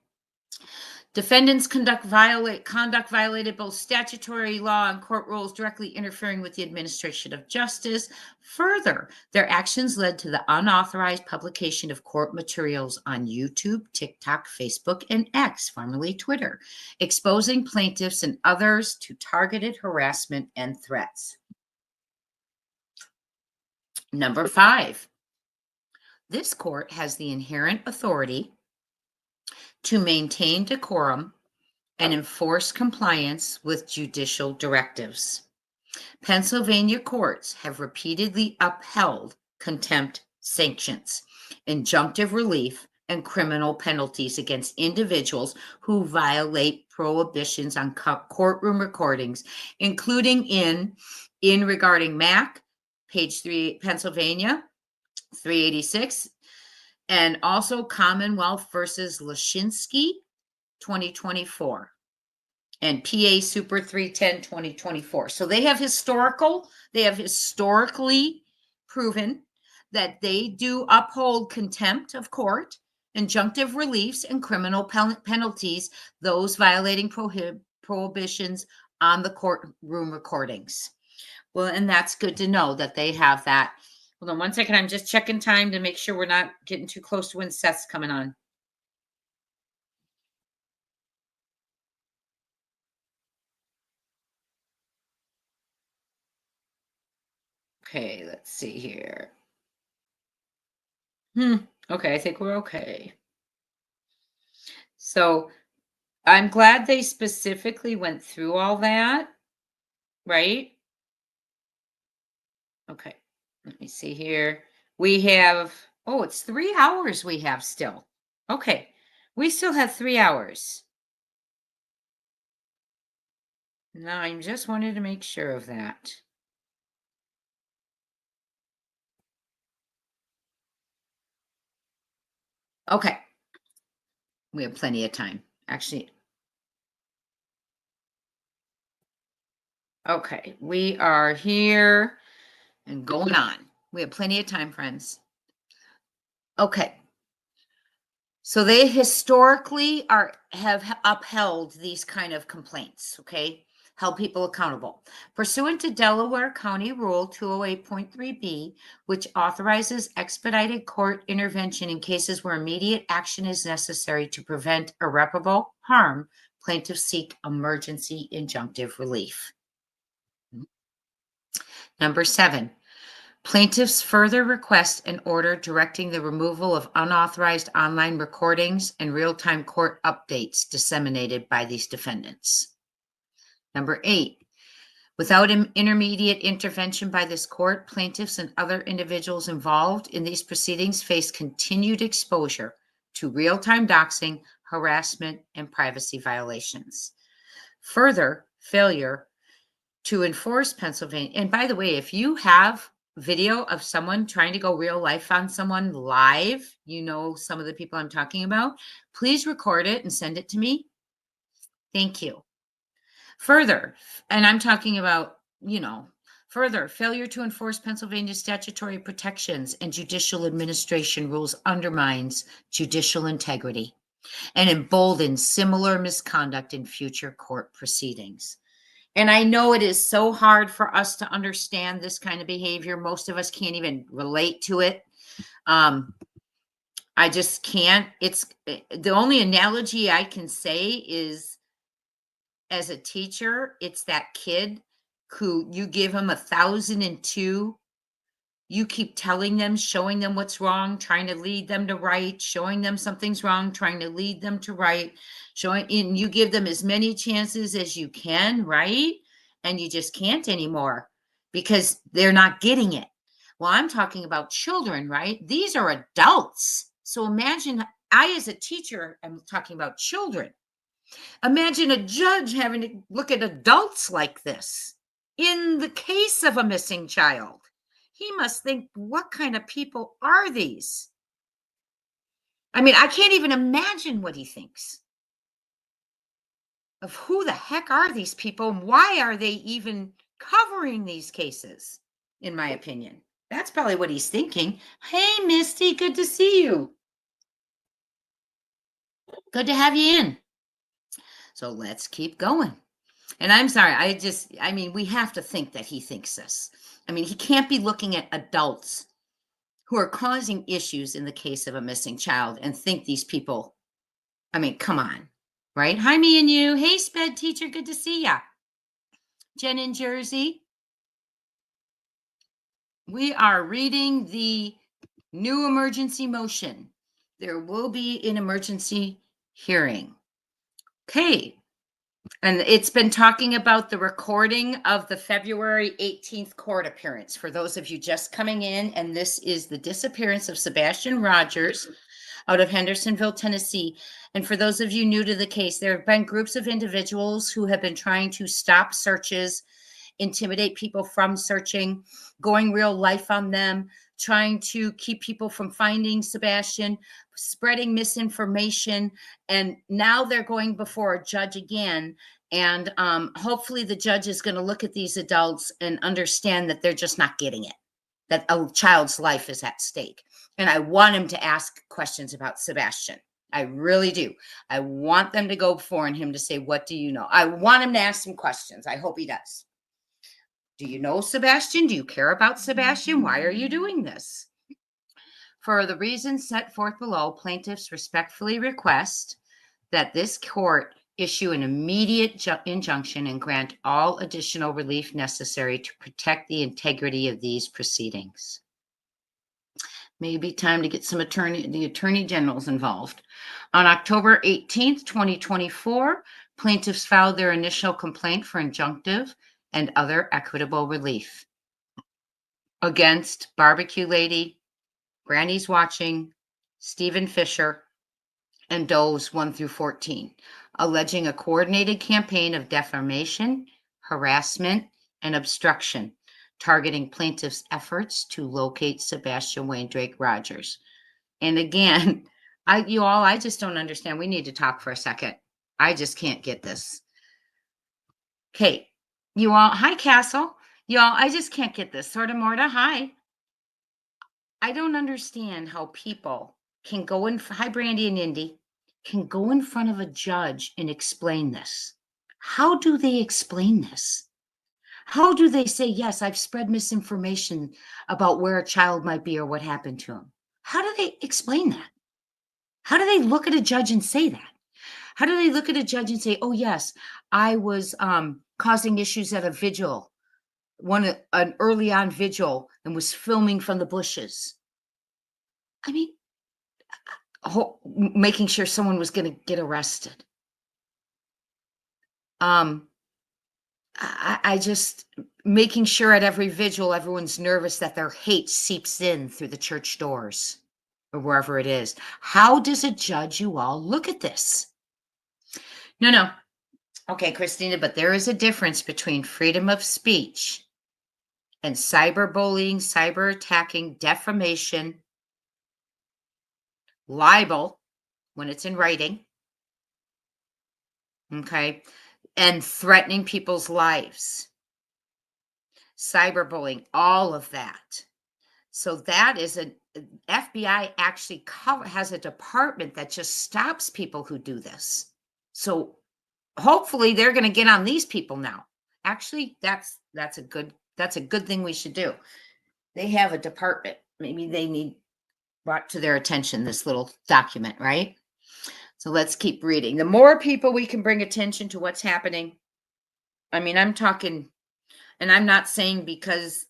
Defendants conduct violated both statutory law and court rules, directly interfering with the administration of justice. Further, their actions led to the unauthorized publication of court materials on YouTube, TikTok, Facebook, and X, formerly Twitter, exposing plaintiffs and others to targeted harassment and threats. Number 5, this court has the inherent authority to maintain decorum and enforce compliance with judicial directives. Pennsylvania courts have repeatedly upheld contempt sanctions, injunctive relief, and criminal penalties against individuals who violate prohibitions on courtroom recordings, including in regarding Mac, page 3, Pennsylvania, 386, and also Commonwealth versus Lashinsky, 2024, and PA Super 310, 2024. So they have historically proven that they do uphold contempt of court, injunctive reliefs, and criminal penalties, those violating prohibitions on the courtroom recordings. Well, and that's good to know that they have that. Hold on one second. I'm just checking time to make sure we're not getting too close to when Seth's coming on. Okay, let's see here. Okay, I think we're okay. So I'm glad they specifically went through all that, right? Okay, let me see here. We have, it's 3 hours we have still. Okay, we still have 3 hours. Now, I just wanted to make sure of that. Okay, we have plenty of time. Actually, okay, we are here and going on. We have plenty of time, friends. Okay. So they historically have upheld these kind of complaints, okay? Held people accountable. Pursuant to Delaware County Rule 208.3b, which authorizes expedited court intervention in cases where immediate action is necessary to prevent irreparable harm, plaintiffs seek emergency injunctive relief. Number 7, plaintiffs further request an order directing the removal of unauthorized online recordings and real-time court updates disseminated by these defendants. Number 8, without an intermediate intervention by this court, plaintiffs and other individuals involved in these proceedings face continued exposure to real-time doxing, harassment, and privacy violations. Further, failure to enforce Pennsylvania. And by the way, if you have video of someone trying to go real life on someone live, some of the people I'm talking about, please record it and send it to me. Thank you. Further, and I'm talking about, further, failure to enforce Pennsylvania statutory protections and judicial administration rules undermines judicial integrity and emboldens similar misconduct in future court proceedings. And I know it is so hard for us to understand this kind of behavior. Most of us can't even relate to it. I just can't. It's the only analogy I can say is, as a teacher, it's that kid who you give him 1,002 you keep telling them, showing them what's wrong, trying to lead them to right, showing them something's wrong, trying to lead them to right, and you give them as many chances as you can, right? And you just can't anymore because they're not getting it. Well, I'm talking about children, right? These are adults. So imagine, I, as a teacher, am talking about children. Imagine a judge having to look at adults like this. In the case of a missing child, he must think, what kind of people are these? I mean, I can't even imagine what he thinks of who the heck are these people and why are they even covering these cases, in my opinion. That's probably what he's thinking. Hey, Misty, good to see you. Good to have you in. So let's keep going. And I'm sorry, I mean, we have to think that he thinks this. I mean, he can't be looking at adults who are causing issues in the case of a missing child and think these people, I mean, come on, right? Hi, me and you. Hey, sped teacher, good to see ya. Jen in Jersey. We are reading the new emergency motion. There will be an emergency hearing. Okay. And it's been talking about the recording of the February 18th court appearance. For those of you just coming in, and this is the disappearance of Sebastian Rogers out of Hendersonville, Tennessee. And for those of you new to the case, there have been groups of individuals who have been trying to stop searches, intimidate people from searching, going real life on them, trying to keep people from finding Sebastian, spreading misinformation. And now they're going before a judge again. And hopefully the judge is going to look at these adults and understand that they're just not getting it, that a child's life is at stake. And I want him to ask questions about Sebastian. I really do. I want them to go before him to say, what do you know? I want him to ask some questions. I hope he does. Do you know Sebastian? Do you care about Sebastian? Why are you doing this? For the reasons set forth below, plaintiffs respectfully request that this court issue an immediate injunction and grant all additional relief necessary to protect the integrity of these proceedings. Maybe time to get the attorney generals involved. On October 18th, 2024, plaintiffs filed their initial complaint for injunctive and other equitable relief against Barbecue Lady, Granny's Watching, Stephen Fisher, and Doe's 1 through 14, alleging a coordinated campaign of defamation, harassment, and obstruction, targeting plaintiffs' efforts to locate Sebastian Wayne Drake Rogers. And again, I just don't understand. We need to talk for a second. I just can't get this. Okay, you all, hi, Castle. Y'all, I just can't get this. Sorta Morta, hi. I don't understand how people can go in, hi, Brandy and Indy, can go in front of a judge and explain this. How do they explain this? How do they say, yes, I've spread misinformation about where a child might be or what happened to him? How do they explain that? How do they look at a judge and say that? How do they look at a judge and say, oh, yes, I was causing issues at a vigil, an early on vigil, and was filming from the bushes? I mean, making sure someone was going to get arrested. I just making sure at every vigil, everyone's nervous that their hate seeps in through the church doors or wherever it is. How does a judge, you all, look at this? No. Okay, Christina, but there is a difference between freedom of speech and cyberbullying, cyber attacking, defamation, libel when it's in writing, okay, and threatening people's lives, cyberbullying, all of that. So that is FBI actually has a department that just stops people who do this. So hopefully they're going to get on these people now. Actually, that's a good thing we should do. They have a department. Maybe they need brought to their attention this little document, right? So let's keep reading. The more people we can bring attention to what's happening. I mean, I'm talking, and I'm not saying because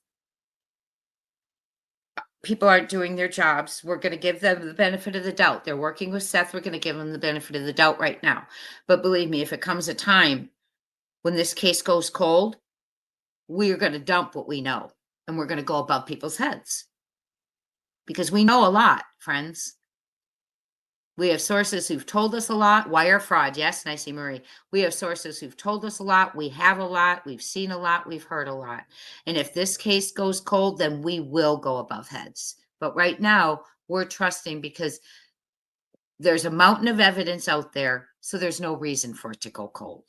people aren't doing their jobs. We're going to give them the benefit of the doubt. They're working with Seth. We're going to give them the benefit of the doubt right now. But believe me, if it comes a time when this case goes cold, we are going to dump what we know and we're going to go above people's heads because we know a lot, friends. We have sources who've told us a lot. Wire fraud. Yes. And I see Marie. We have sources who've told us a lot. We have a lot. We've seen a lot. We've heard a lot. And if this case goes cold, then we will go above heads. But right now, we're trusting because there's a mountain of evidence out there. So there's no reason for it to go cold.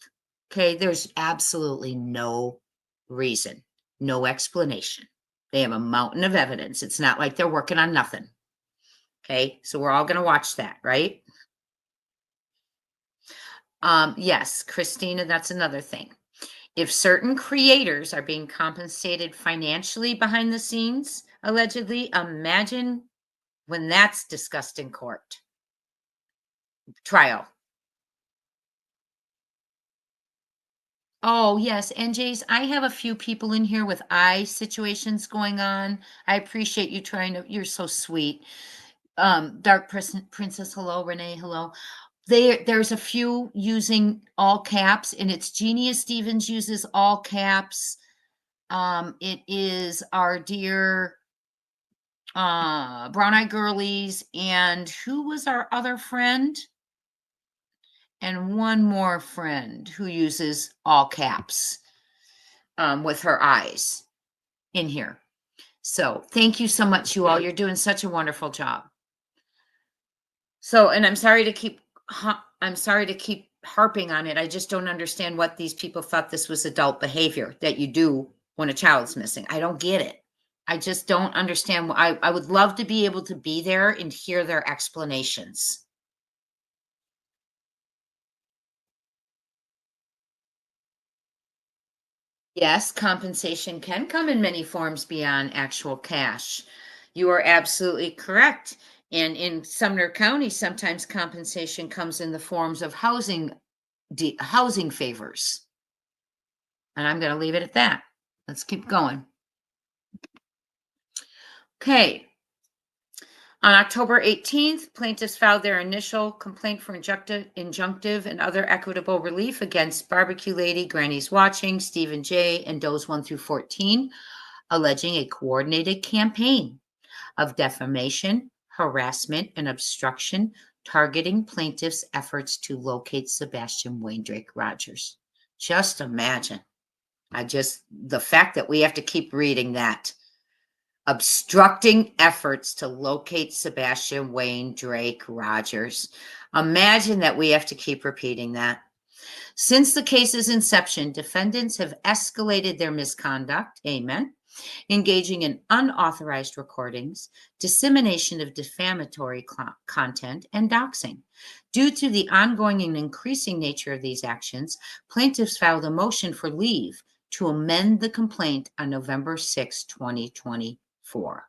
Okay. There's absolutely no reason, no explanation. They have a mountain of evidence. It's not like they're working on nothing. Okay. So we're all going to watch that, right? Yes, Christina, that's another thing. If certain creators are being compensated financially behind the scenes, allegedly, imagine when that's discussed in court. Trial. Oh, yes, NJs, I have a few people in here with eye situations going on. I appreciate you trying to, you're so sweet. Dark Princess, hello, Renee, hello. There's a few using all caps, and it's Genius Stevens uses all caps. It is our dear Brown Eyed Girlies, and who was our other friend? And one more friend who uses all caps with her eyes in here. So thank you so much, you all. You're doing such a wonderful job. So, and I'm sorry to keep harping on it. I just don't understand what these people thought this was adult behavior that you do when a child's missing. I don't get it. I just don't understand. I would love to be able to be there and hear their explanations. Yes, compensation can come in many forms beyond actual cash. You are absolutely correct. And in Sumner County, sometimes compensation comes in the forms of housing favors. And I'm going to leave it at that. Let's keep going. Okay. On October 18th, plaintiffs filed their initial complaint for injunctive and other equitable relief against Barbecue Lady, Granny's Watching, Stephen J., and Does 1 through 14, alleging a coordinated campaign of defamation, harassment, and obstruction targeting plaintiffs' efforts to locate Sebastian Wayne Drake Rogers. Just imagine. The fact that we have to keep reading that. Obstructing efforts to locate Sebastian Wayne Drake Rogers. Imagine that we have to keep repeating that. Since the case's inception, defendants have escalated their misconduct, amen, engaging in unauthorized recordings, dissemination of defamatory content, and doxing. Due to the ongoing and increasing nature of these actions, plaintiffs filed a motion for leave to amend the complaint on November 6, 2024.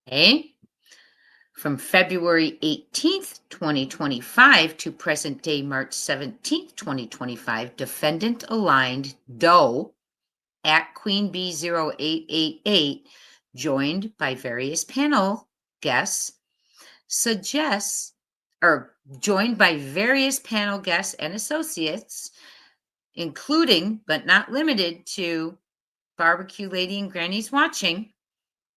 Okay. From February 18th, 2025 to present day March 17th, 2025, defendant aligned Doe at Queen Bee 0888, joined by various panel guests, joined by various panel guests and associates, including but not limited to Barbecue Lady and Granny's Watching,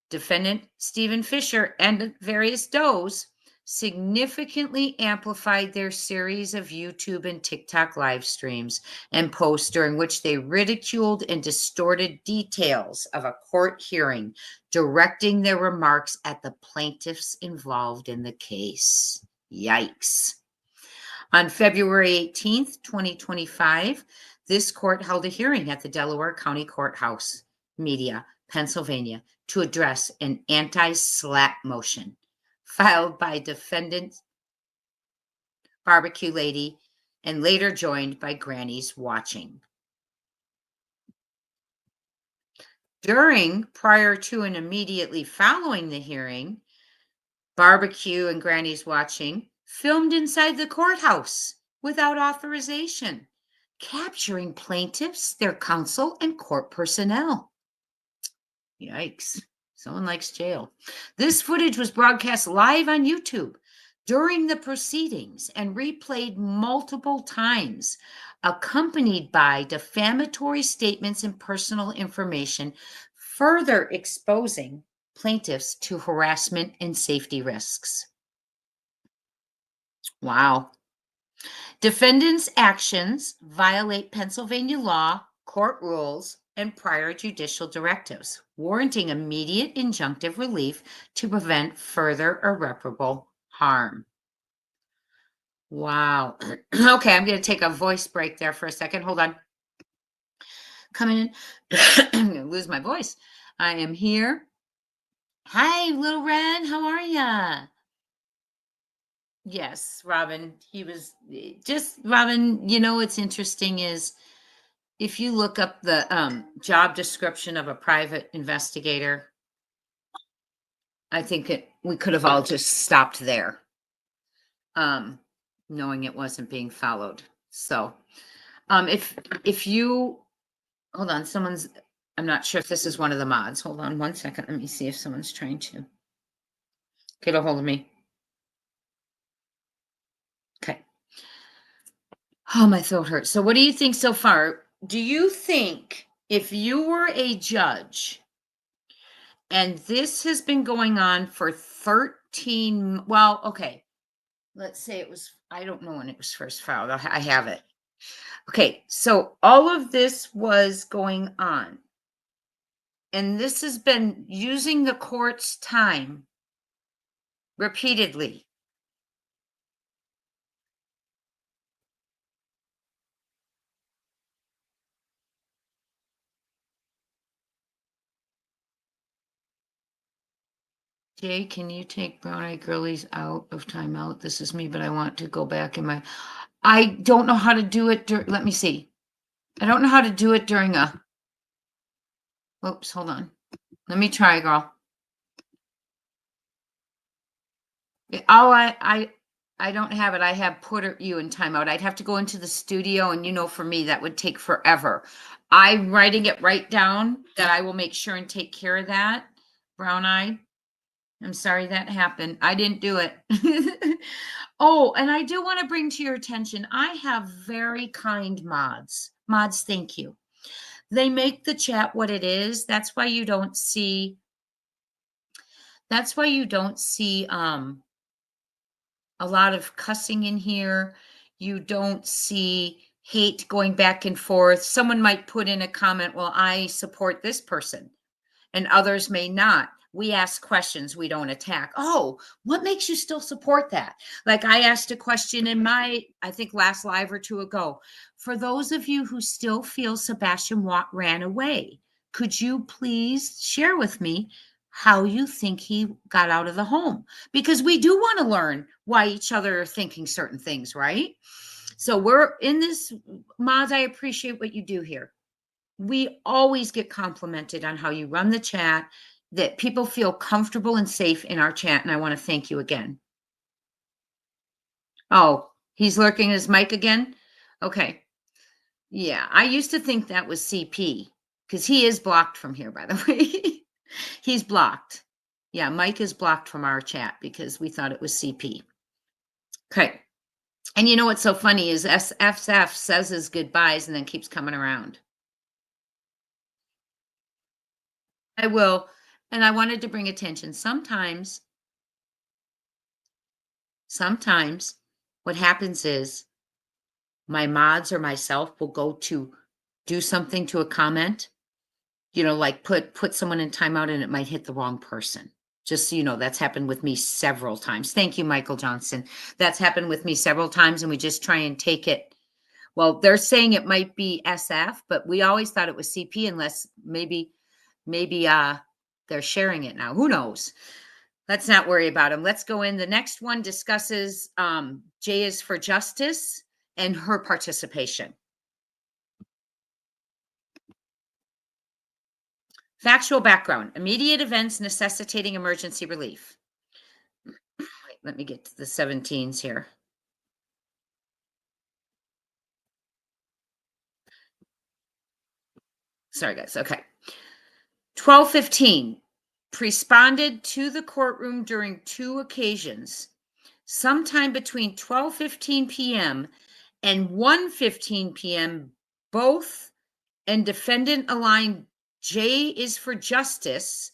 defendant Stephen Fisher, and various does, significantly amplified their series of YouTube and TikTok live streams and posts during which they ridiculed and distorted details of a court hearing, directing their remarks at the plaintiffs involved in the case. Yikes. On February 18th, 2025, this court held a hearing at the Delaware County Courthouse, Media, Pennsylvania, to address an anti-slap motion filed by defendant Barbecue Lady and later joined by Granny's Watching. During, prior to, and immediately following the hearing, Barbecue and Granny's Watching filmed inside the courthouse without authorization, capturing plaintiffs, their counsel, and court personnel. Yikes. Someone likes jail. This footage was broadcast live on YouTube during the proceedings and replayed multiple times, accompanied by defamatory statements and personal information, further exposing plaintiffs to harassment and safety risks. Wow. Defendants' actions violate Pennsylvania law, court rules, and prior judicial directives, warranting immediate injunctive relief to prevent further irreparable harm. Wow. Okay, I'm going to take a voice break there for a second. Hold on. Coming in. I'm going to lose my voice. I am here. Hi, little Red. How are ya? Yes, Robin. He was just, Robin, you know what's interesting is if you look up the job description of a private investigator, I think we could have all just stopped there, knowing it wasn't being followed. So if you, hold on, I'm not sure if this is one of the mods. Hold on one second. Let me see if someone's trying to get a hold of me. Okay. Oh, my throat hurts. So what do you think so far? Do you think if you were a judge and this has been going on for 13, well, okay, let's say it was, I don't know when it was first filed. I have it. Okay, so all of this was going on, and this has been using the court's time repeatedly. Jay, can you take Brown Eyed Girlies out of timeout? This is me, but I want to go back in my, I don't know how to do it. Let me see. I don't know how to do it during a, oops, hold on. Let me try, girl. Oh, I don't have it. I have put you in timeout. I'd have to go into the studio, and you know, for me, that would take forever. I'm writing it right down that I will make sure and take care of that. Brown Eye. I'm sorry that happened. I didn't do it. Oh, and I do want to bring to your attention, I have very kind mods. Mods, thank you. They make the chat what it is. That's why you don't see a lot of cussing in here. You don't see hate going back and forth. Someone might put in a comment, well, I support this person, and others may not. We ask questions, we don't attack. Oh, what makes you still support that? Like I asked a question in my, I think last live or two ago. For those of you who still feel Sebastian ran away, could you please share with me how you think he got out of the home? Because we do want to learn why each other are thinking certain things, right? So we're in this, Moz, I appreciate what you do here. We always get complimented on how you run the chat, that people feel comfortable and safe in our chat. And I want to thank you again. Oh, he's lurking his mic again. Okay. Yeah. I used to think that was CP because he is blocked from here, by the way. He's blocked. Yeah. Mike is blocked from our chat because we thought it was CP. Okay. And you know what's so funny is SFF says his goodbyes and then keeps coming around. I will. And I wanted to bring attention. Sometimes what happens is my mods or myself will go to do something to a comment, you know, like put someone in timeout and it might hit the wrong person. Just so you know, that's happened with me several times. Thank you, Michael Johnson. That's happened with me several times, and we just try and take it. Well, they're saying it might be SF, but we always thought it was CP unless maybe they're sharing it now. Who knows? Let's not worry about them. Let's go in. The next one discusses J is for justice and her participation. Factual background, immediate events necessitating emergency relief. Wait, let me get to the 17s here. Sorry, guys. Okay. 12:15, responded to the courtroom during 2 occasions, sometime between 12:15 p.m. and 1:15 p.m., both, and defendant aligned J is for Justice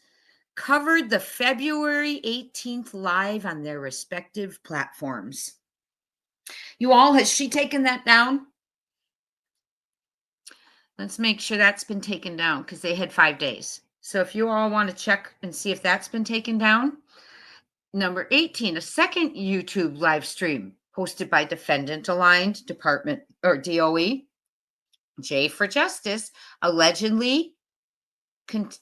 covered the February 18th live on their respective platforms. You all, has she taken that down? Let's make sure that's been taken down because they had 5 days. So if you all want to check and see if that's been taken down. Number 18, a second YouTube live stream hosted by defendant aligned department or DOE, J for Justice, allegedly contained.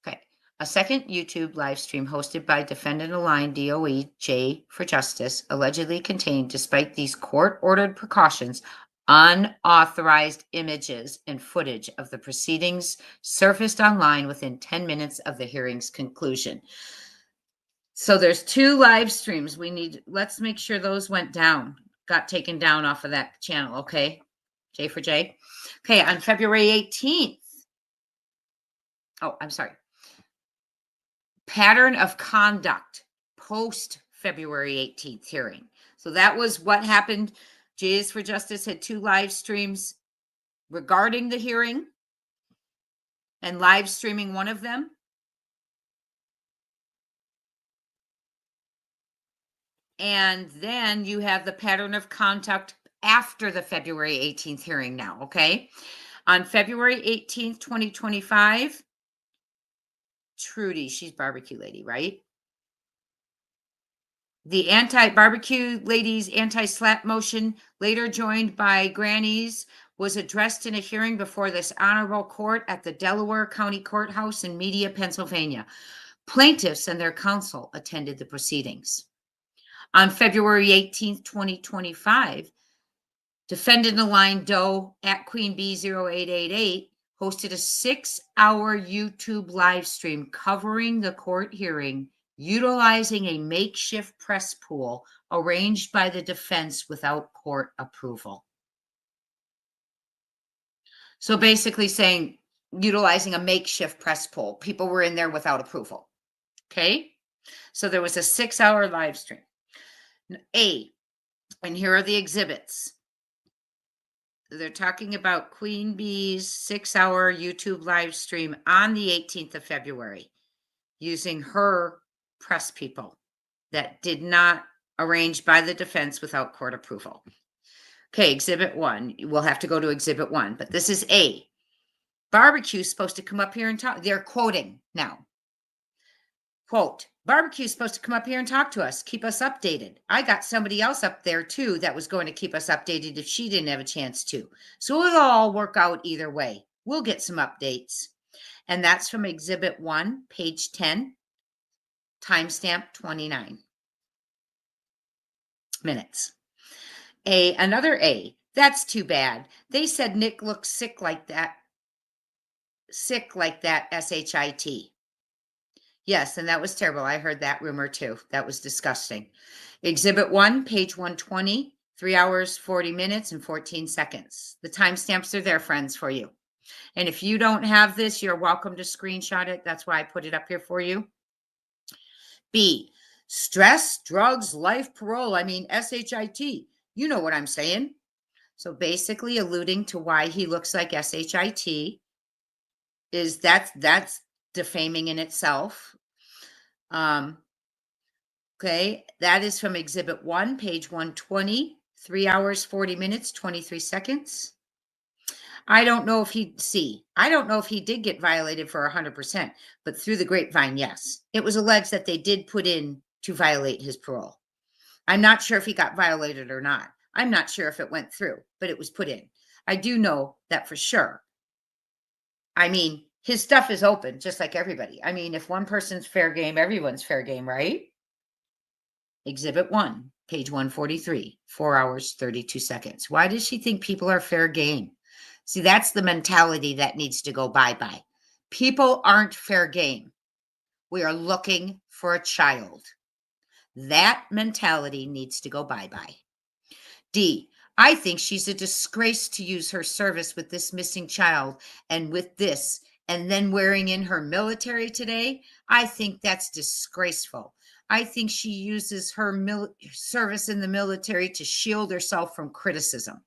Okay. A second YouTube live stream hosted by defendant aligned DOE, J for Justice, allegedly contained, despite these court-ordered precautions, unauthorized images and footage of the proceedings surfaced online within 10 minutes of the hearing's conclusion. So there's 2 live streams. Let's make sure those went down, got taken down off of that channel. Okay. J for J. Okay. On February 18th. Oh, I'm sorry. Pattern of conduct post February 18th hearing. So that was what happened. J's for Justice had 2 live streams regarding the hearing and live streaming one of them. And then you have the pattern of conduct after the February 18th hearing now, okay? On February 18th, 2025, Trudy, she's barbecue lady, right? The anti-barbecue ladies anti-slap motion, later joined by Grannies, was addressed in a hearing before this honorable court at the Delaware County Courthouse in Media, Pennsylvania. Plaintiffs and their counsel attended the proceedings. On February 18th, 2025, defendant aligned Doe at Queen Bee 0888 hosted a 6-hour YouTube live stream covering the court hearing, utilizing a makeshift press pool arranged by the defense without court approval. So basically saying, utilizing a makeshift press pool. People were in there without approval. Okay. So there was a 6-hour live stream. A, and here are the exhibits. They're talking about Queen Bee's 6-hour YouTube live stream on the 18th of February using her press people that did not arrange by the defense without court approval. Okay, exhibit 1. We'll have to go to exhibit 1, but this is A. Barbecue's supposed to come up here and talk. They're quoting now. Quote, barbecue's supposed to come up here and talk to us, keep us updated. I got somebody else up there too that was going to keep us updated if she didn't have a chance to. So it'll all work out either way. We'll get some updates. And that's from exhibit 1, page 10, timestamp 29 minutes. Another A, that's too bad. They said Nick looks sick like that, SHIT. Yes, and that was terrible. I heard that rumor too. That was disgusting. Exhibit 1, page 120, 3 hours, 40 minutes, and 14 seconds. The timestamps are there, friends, for you. And if you don't have this, you're welcome to screenshot it. That's why I put it up here for you. B, stress, drugs, life, parole. I mean, SHIT. You know what I'm saying. So basically alluding to why he looks like SHIT is that's defaming in itself. Okay, that is from exhibit 1, page 120, 3 hours, 40 minutes, 23 seconds. I don't know if he did get violated for 100%, but through the grapevine, yes. It was alleged that they did put in to violate his parole. I'm not sure if he got violated or not. I'm not sure if it went through, but it was put in. I do know that for sure. I mean, his stuff is open, just like everybody. I mean, if one person's fair game, everyone's fair game, right? Exhibit 1, page 143, 4 hours, 32 seconds. Why does she think people are fair game? See, that's the mentality that needs to go bye-bye. People aren't fair game. We are looking for a child. That mentality needs to go bye-bye. D, I think she's a disgrace to use her service with this missing child and with this, and then wearing in her military today. I think that's disgraceful. I think she uses her service in the military to shield herself from criticism.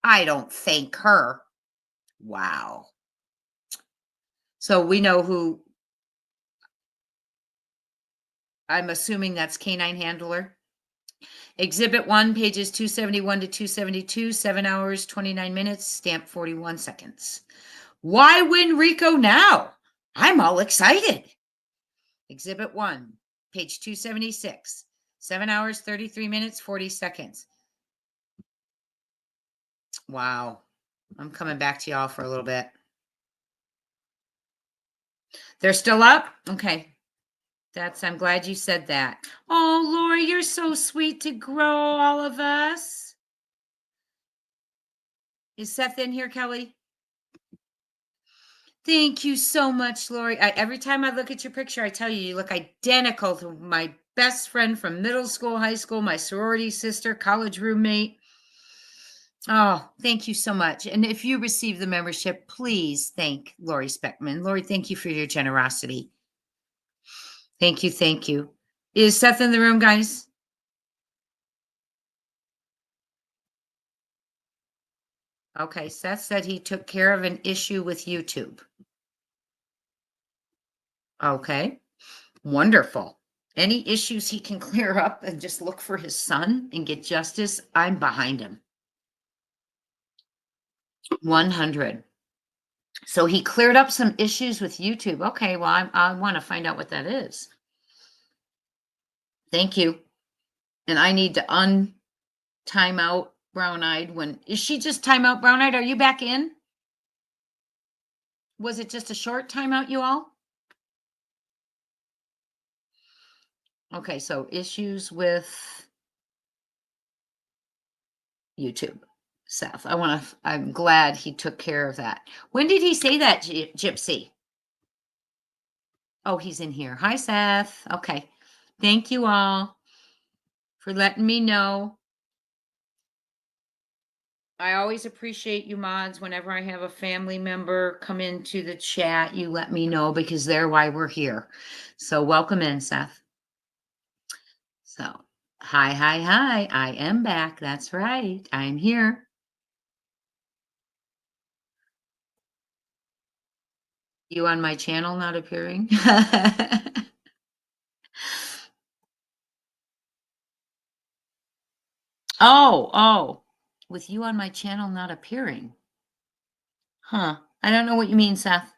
I don't thank her. Wow. So we know who, I'm assuming that's Canine Handler. Exhibit 1, pages 271 to 272, 7 hours, 29 minutes, stamp 41 seconds. Why win Rico now? I'm all excited. Exhibit 1, page 276, 7 hours, 33 minutes, 40 seconds. Wow. I'm coming back to y'all for a little bit. They're still up? Okay. I'm glad you said that. Oh, Lori, you're so sweet to grow all of us. Is Seth in here, Kelly? Thank you so much, Lori. Every time I look at your picture, I tell you, you look identical to my best friend from middle school, high school, my sorority sister, college roommate. Oh, thank you so much. And if you receive the membership, please thank Lori Speckman. Lori, thank you for your generosity. Thank you. Thank you. Is Seth in the room, guys? Okay, Seth said he took care of an issue with YouTube. Okay, wonderful. Any issues he can clear up and just look for his son and get justice, I'm behind him. 100. So he cleared up some issues with YouTube. Okay, well, I want to find out what that is. Thank you. And I need to time out Brown-Eyed. Is she just timeout Brown-Eyed? Are you back in? Was it just a short timeout, you all? Okay, so issues with YouTube. Seth, I'm glad he took care of that. When did he say that, Gypsy? Oh, he's in here. Hi, Seth. Okay. Thank you all for letting me know. I always appreciate you mods. Whenever I have a family member come into the chat, you let me know because they're why we're here. So welcome in, Seth. So hi. I am back. That's right. I'm here. You on my channel not appearing? Oh, with you on my channel not appearing. Huh. I don't know what you mean, Seth.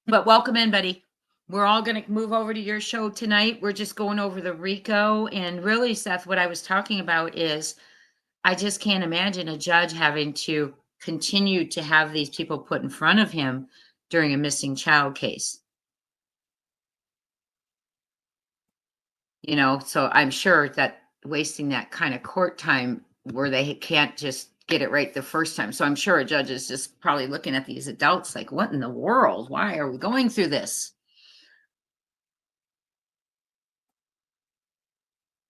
But welcome in, buddy. We're all going to move over to your show tonight. We're just going over the Rico. And really, Seth, what I was talking about is I just can't imagine a judge having to continue to have these people put in front of him during a missing child case. So I'm sure that wasting that kind of court time where they can't just get it right the first time. So I'm sure a judge is just probably looking at these adults like, what in the world? Why are we going through this?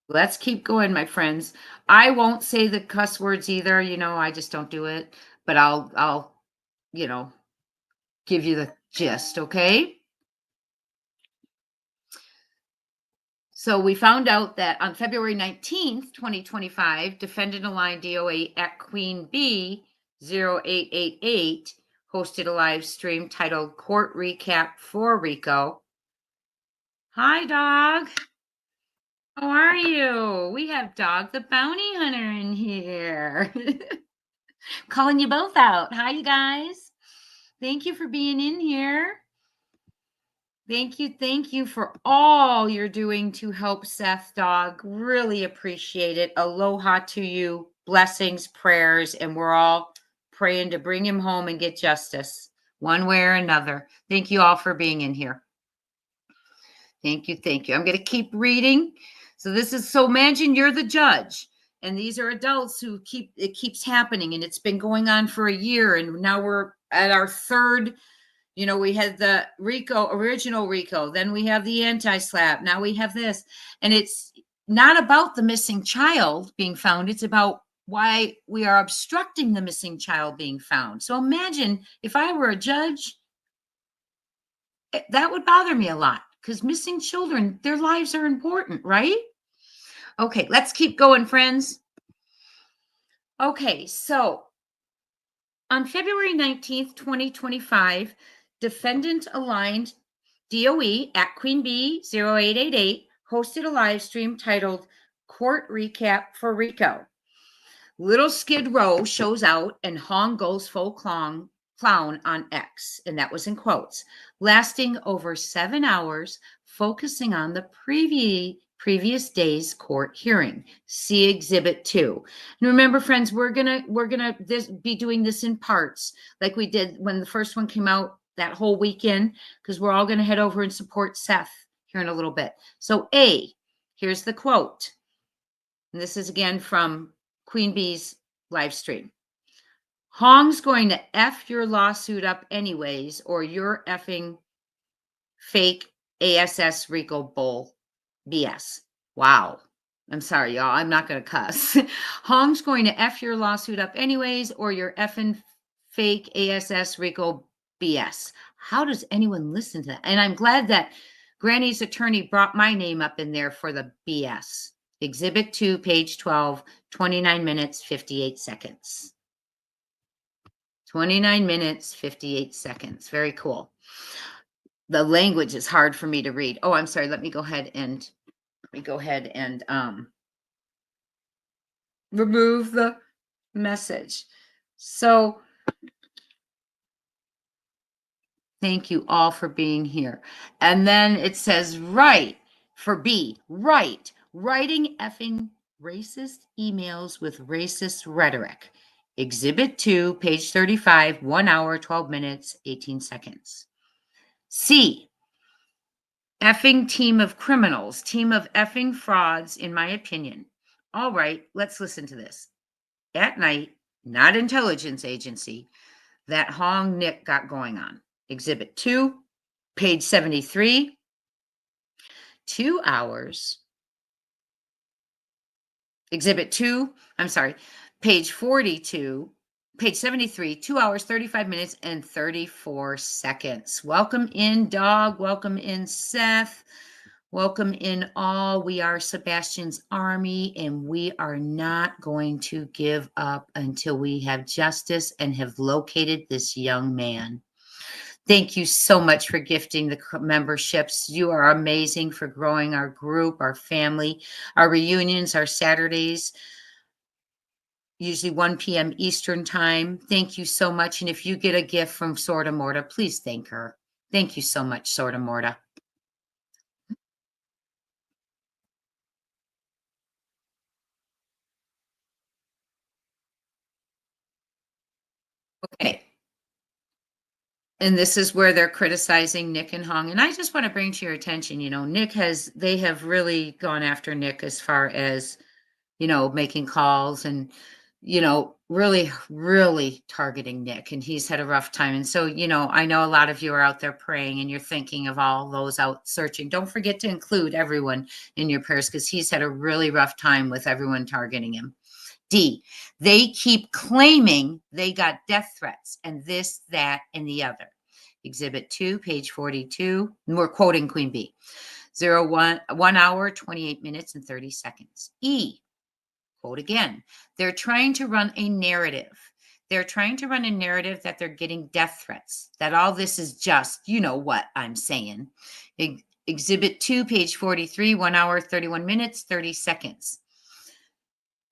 Let's keep going, my friends. I won't say the cuss words either. I just don't do it, but I'll give you the gist. Okay. So we found out that on February 19th, 2025, defendant aligned DOA at Queen B 0888 hosted a live stream titled Court Recap for Rico. Hi, dog. How are you? We have Dog the Bounty Hunter in here. Calling you both out. Hi, you guys. Thank you for being in here. Thank you for all you're doing to help Seth, dog. Really appreciate it. Aloha to you. Blessings, prayers, and we're all praying to bring him home and get justice one way or another. Thank you all for being in here. Thank you. I'm going to keep reading. So imagine you're the judge, and these are adults who it keeps happening, and it's been going on for a year, and now we're at our third You know, we had the Rico, original Rico, then we have the anti-slap, now we have this. And it's not about the missing child being found, it's about why we are obstructing the missing child being found. So imagine if I were a judge, that would bother me a lot because missing children, their lives are important, right? Okay, let's keep going, friends. Okay, so on February 19th, 2025, defendant aligned DOE at Queen Bee 0888 hosted a live stream titled Court Recap for Rico. Little Skid Row shows out and Hong goes full clown on X, and that was in quotes, lasting over 7 hours, focusing on the previous day's court hearing. See Exhibit 2. And remember, friends, we're gonna be doing this in parts, like we did when the first one came out that whole weekend, because we're all gonna head over and support Seth here in a little bit. So A, here's the quote, and this is again from Queen Bee's live stream. Hong's going to F your lawsuit up anyways, or you're effing fake ASS Rico bull BS. Wow. I'm sorry, y'all. I'm not going to cuss. Hong's going to F your lawsuit up anyways, or you're effing fake ASS Rico BS. How does anyone listen to that? And I'm glad that Granny's attorney brought my name up in there for the BS. Exhibit 2, page 12, 29 minutes, 58 seconds. 29 minutes, 58 seconds. Very cool. The language is hard for me to read. Oh, I'm sorry. Let me go ahead and remove the message. So thank you all for being here. And then it says, right, for B, right, writing effing racist emails with racist rhetoric. Exhibit 2, page 35, 1 hour, 12 minutes, 18 seconds. C, effing team of criminals, team of effing frauds, in my opinion. All right, let's listen to this. At night, not intelligence agency, that Hong Nick got going on. Exhibit 2, page 73, 2 hours. Exhibit 2, I'm sorry, page 42, page 73, 2 hours, 35 minutes, and 34 seconds. Welcome in, Dog. Welcome in, Seth. Welcome in all. We are Sebastian's army, and we are not going to give up until we have justice and have located this young man. Thank you so much for gifting the memberships. You are amazing for growing our group, our family, our reunions, our Saturdays, usually 1 p.m. Eastern time. Thank you so much. And if you get a gift from Sorta Morta, please thank her. Thank you so much, Sorta Morta. Okay. And this is where they're criticizing Nick and Hong. And I just want to bring to your attention, they have really gone after Nick as far as, making calls and, really, really targeting Nick. And he's had a rough time. And so, I know a lot of you are out there praying and you're thinking of all those out searching. Don't forget to include everyone in your prayers because he's had a really rough time with everyone targeting him. D, they keep claiming they got death threats and this, that, and the other. Exhibit 2, page 42. And we're quoting Queen Bee. 1 hour, 28 minutes, and 30 seconds. E, quote again. They're trying to run a narrative. They're trying to run a narrative that they're getting death threats, that all this is just, you know what I'm saying. Exhibit 2, page 43, 1 hour, 31 minutes, 30 seconds.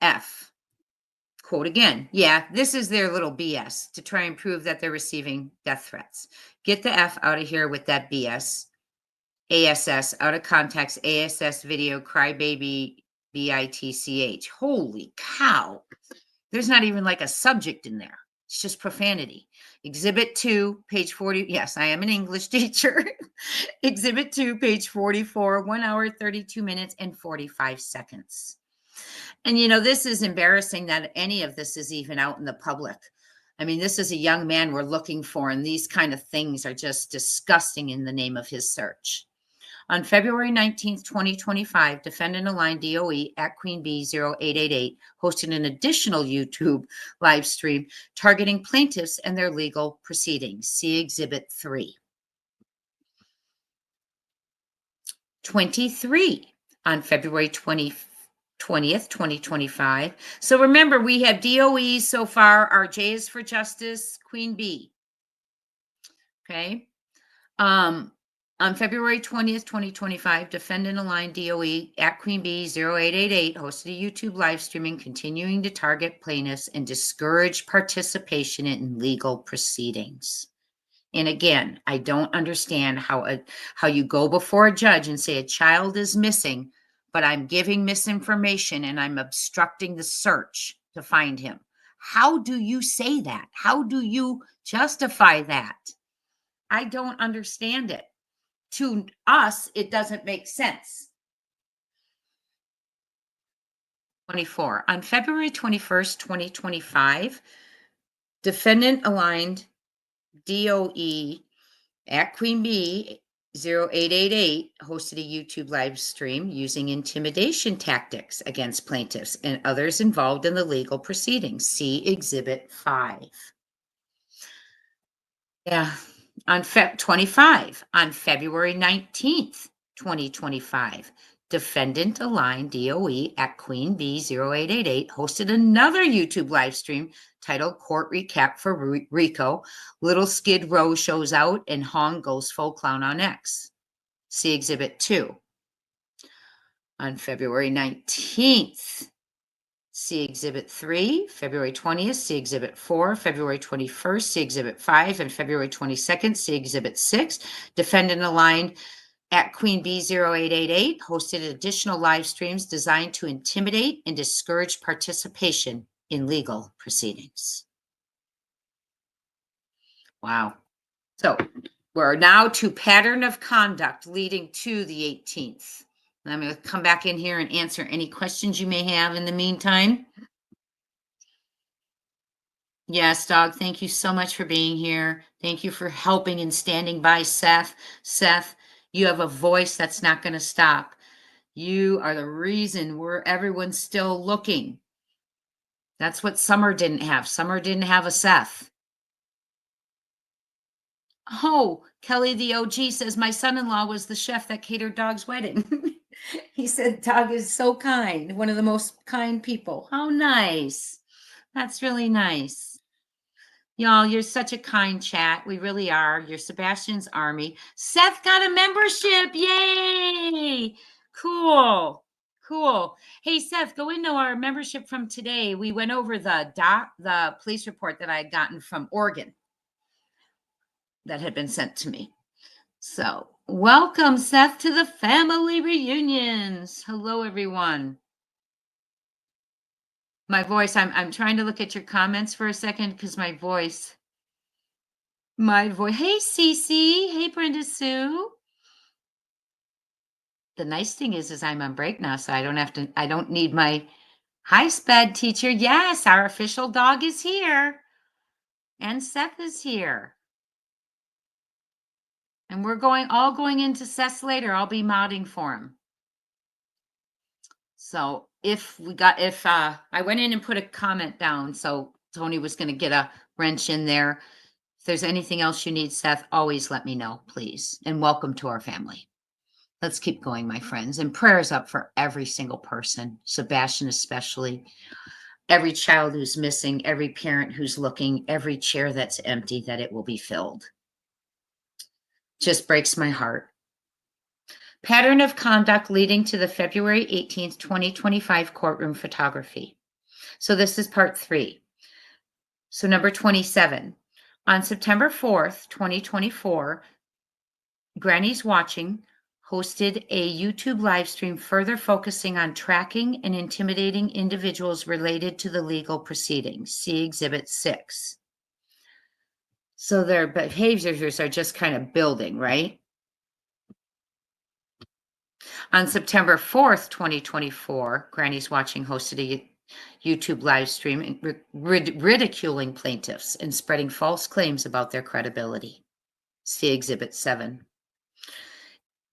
F, quote again, yeah, this is their little BS to try and prove that they're receiving death threats. Get the F out of here with that BS. ASS, out of context, ASS video, crybaby, BITCH. Holy cow. There's not even like a subject in there. It's just profanity. Exhibit 2, page 40. Yes, I am an English teacher. Exhibit 2, page 44, 1 hour, 32 minutes, and 45 seconds. And, this is embarrassing that any of this is even out in the public. I mean, this is a young man we're looking for, and these kind of things are just disgusting in the name of his search. On February 19th, 2025, defendant aligned DOE at Queen Bee 0888 hosted an additional YouTube live stream targeting plaintiffs and their legal proceedings. See Exhibit 3. 23 on February 20th, 2025. So remember, we have DOEs so far. Our J is for Justice, Queen Bee. Okay. On February 20th, 2025, defendant aligned DOE at Queen Bee 0888 hosted a YouTube live streaming continuing to target plaintiffs and discourage participation in legal proceedings. And again, I don't understand how you go before a judge and say a child is missing, but I'm giving misinformation and I'm obstructing the search to find him. How do you say that? How do you justify that? I don't understand it. To us, it doesn't make sense. 24. On February 21st, 2025, defendant aligned DOE at Queen Bee 0888 hosted a YouTube live stream using intimidation tactics against plaintiffs and others involved in the legal proceedings. See Exhibit 5. Yeah. On 25, on February 19th, 2025, defendant aligned DOE at Queen Bee 0888 hosted another YouTube live stream titled Court Recap for Rico. Little Skid Row shows out and Hong goes full clown on X. See Exhibit 2. On February 19th, see Exhibit 3, February 20th, see Exhibit 4, February 21st, see Exhibit 5, and February 22nd, see Exhibit 6. Defendant aligned at Queen Bee 0888 hosted additional live streams designed to intimidate and discourage participation in legal proceedings. Wow. So we're now to pattern of conduct leading to the 18th. I'm going to come back in here and answer any questions you may have in the meantime. Yes, dog, thank you so much for being here. Thank you for helping and standing by, Seth. Seth, you have a voice that's not going to stop. You are the reason everyone's still looking. That's what Summer didn't have. Summer didn't have a Seth. Oh, Kelly the OG says, my son-in-law was the chef that catered Dog's wedding. He said, Dog is so kind, one of the most kind people. How nice. That's really nice. Y'all, you're such a kind chat. We really are. You're Sebastian's army. Seth got a membership. Yay. Cool. Cool. Hey, Seth, go into our membership from today. We went over the police report that I had gotten from Oregon that had been sent to me. So welcome, Seth, to the family reunions. Hello, everyone. My voice, I'm trying to look at your comments for a second because my voice. Hey, Cece. Hey, Brenda Sue. The nice thing is I'm on break now, so I don't need my hi, Sped teacher. Yes, our official dog is here. And Seth is here. And we're all going into Seth's later. I'll be modding for him. So I went in and put a comment down, so Tony was going to get a wrench in there. If there's anything else you need, Seth, always let me know, please. And welcome to our family. Let's keep going, my friends. And prayers up for every single person, Sebastian especially, every child who's missing, every parent who's looking, every chair that's empty, that it will be filled. Just breaks my heart. Pattern of conduct leading to the February 18th, 2025 courtroom photography. So this is part 3. So number 27. On September 4th, 2024, Granny's Watching hosted a YouTube live stream further focusing on tracking and intimidating individuals related to the legal proceedings. See Exhibit 6. So their behaviors are just kind of building, right? On September 4th, 2024, Granny's Watching hosted YouTube live stream and ridiculing plaintiffs and spreading false claims about their credibility. See Exhibit 7.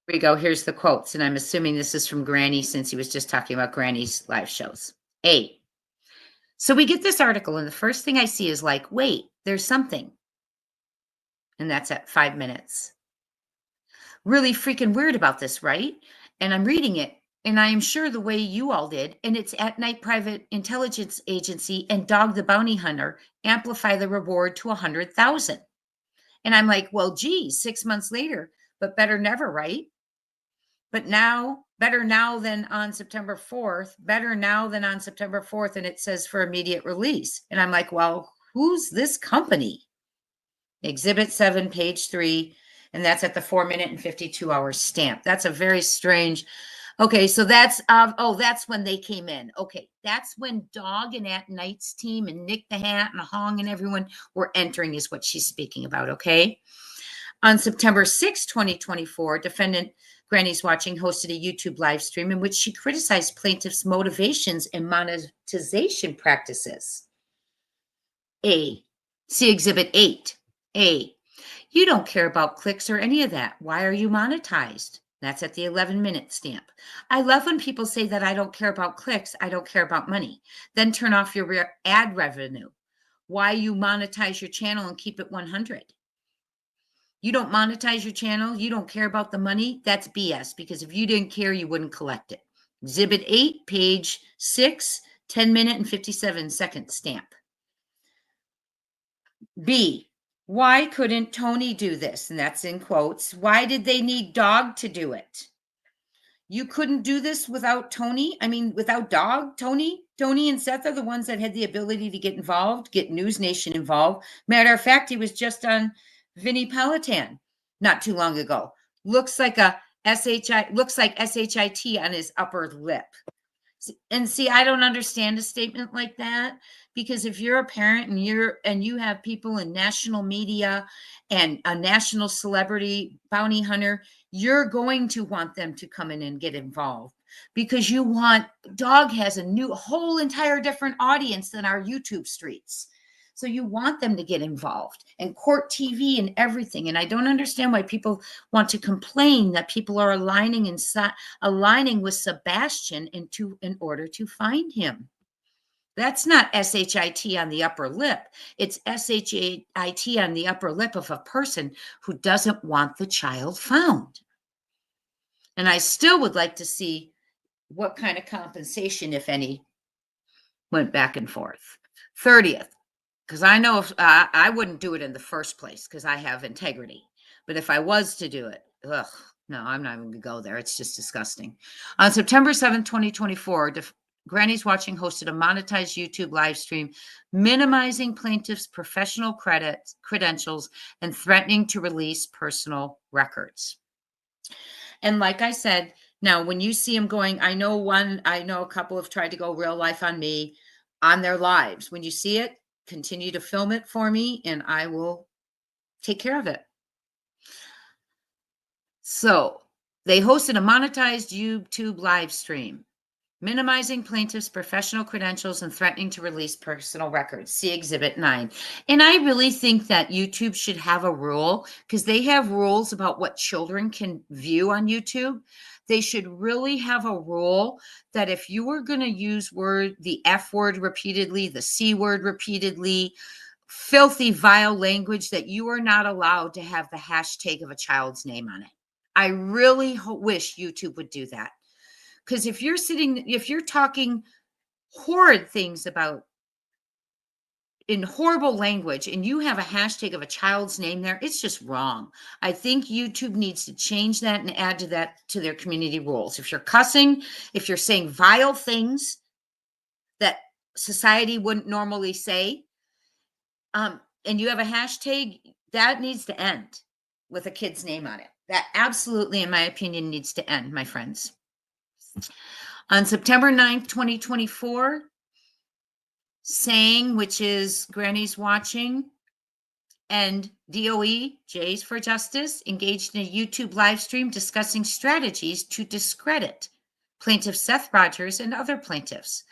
Here we go. Here's the quotes, and I'm assuming this is from Granny since he was just talking about Granny's live shows. A. So we get this article, and the first thing I see is like, wait, there's something. And that's at 5 minutes. Really freaking weird about this, right? And I'm reading it, and I am sure the way you all did, and it's at night private intelligence agency and Dog the Bounty Hunter amplify the reward to 100,000. And I'm like, well, geez, 6 months later, but better never, right? But now, better now than on September 4th, better now than on September 4th, and it says for immediate release. And I'm like, well, who's this company? Exhibit 7, page 3, and that's at the 4-minute and 52-hour stamp. That's a very strange. Okay, so that's that's when they came in. Okay, that's when Dog and At Night's team and Nick the Hat and Hong and everyone were entering, is what she's speaking about. Okay, on September 6, 2024, defendant Granny's Watching hosted a YouTube live stream in which she criticized plaintiffs' motivations and monetization practices. A. See Exhibit 8. A. You don't care about clicks or any of that. Why are you monetized? That's at the 11-minute stamp. I love when people say that I don't care about clicks, I don't care about money. Then turn off your ad revenue. Why you monetize your channel and keep it 100? You don't monetize your channel, you don't care about the money, that's BS, because if you didn't care, you wouldn't collect it. Exhibit 8, page 6, 10-minute and 57-second stamp. B, why couldn't Tony do this? And that's in quotes. Why did they need Dog to do it? You couldn't do this without Tony? I mean, without Dog, Tony? Tony and Seth are the ones that had the ability to get involved, get News Nation involved. Matter of fact, he was just on Vinny Peloton not too long ago. Looks like SHIT on his upper lip. And see, I don't understand a statement like that, because if you're a parent and you have people in national media and a national celebrity bounty hunter, you're going to want them to come in and get involved, because Dog has a whole entire different audience than our YouTube streets. So you want them to get involved, and court TV and everything. And I don't understand why people want to complain that people are aligning with Sebastian in order to find him. That's not SHIT on the upper lip. It's SHIT on the upper lip of a person who doesn't want the child found. And I still would like to see what kind of compensation, if any, went back and forth. 30th. Because I know if I wouldn't do it in the first place, because I have integrity. But if I was to do it, no, I'm not even going to go there. It's just disgusting. On September 7th, 2024, Granny's Watching hosted a monetized YouTube live stream minimizing plaintiffs' professional credentials and threatening to release personal records. And like I said, now when you see them going, I know a couple have tried to go real life on me on their lives. When you see it, continue to film it for me and I will take care of it. So they hosted a monetized YouTube live stream, minimizing plaintiffs' professional credentials and threatening to release personal records. See Exhibit 9. And I really think that YouTube should have a rule, because they have rules about what children can view on YouTube. They should really have a rule that if you were going to use the F word repeatedly, the C word repeatedly, filthy, vile language, that you are not allowed to have the hashtag of a child's name on it. I really wish YouTube would do that. Because if you're talking horrid things about in horrible language and you have a hashtag of a child's name there, it's just wrong. I think YouTube needs to change that and add to their community rules. If you're cussing, if you're saying vile things that society wouldn't normally say, and you have a hashtag, that needs to end with a kid's name on it. That absolutely, in my opinion, needs to end, my friends. On September 9th, 2024, Sang, which is Granny's Watching, and DOE, J's for Justice, engaged in a YouTube live stream discussing strategies to discredit plaintiff Seth Rogers and other plaintiffs.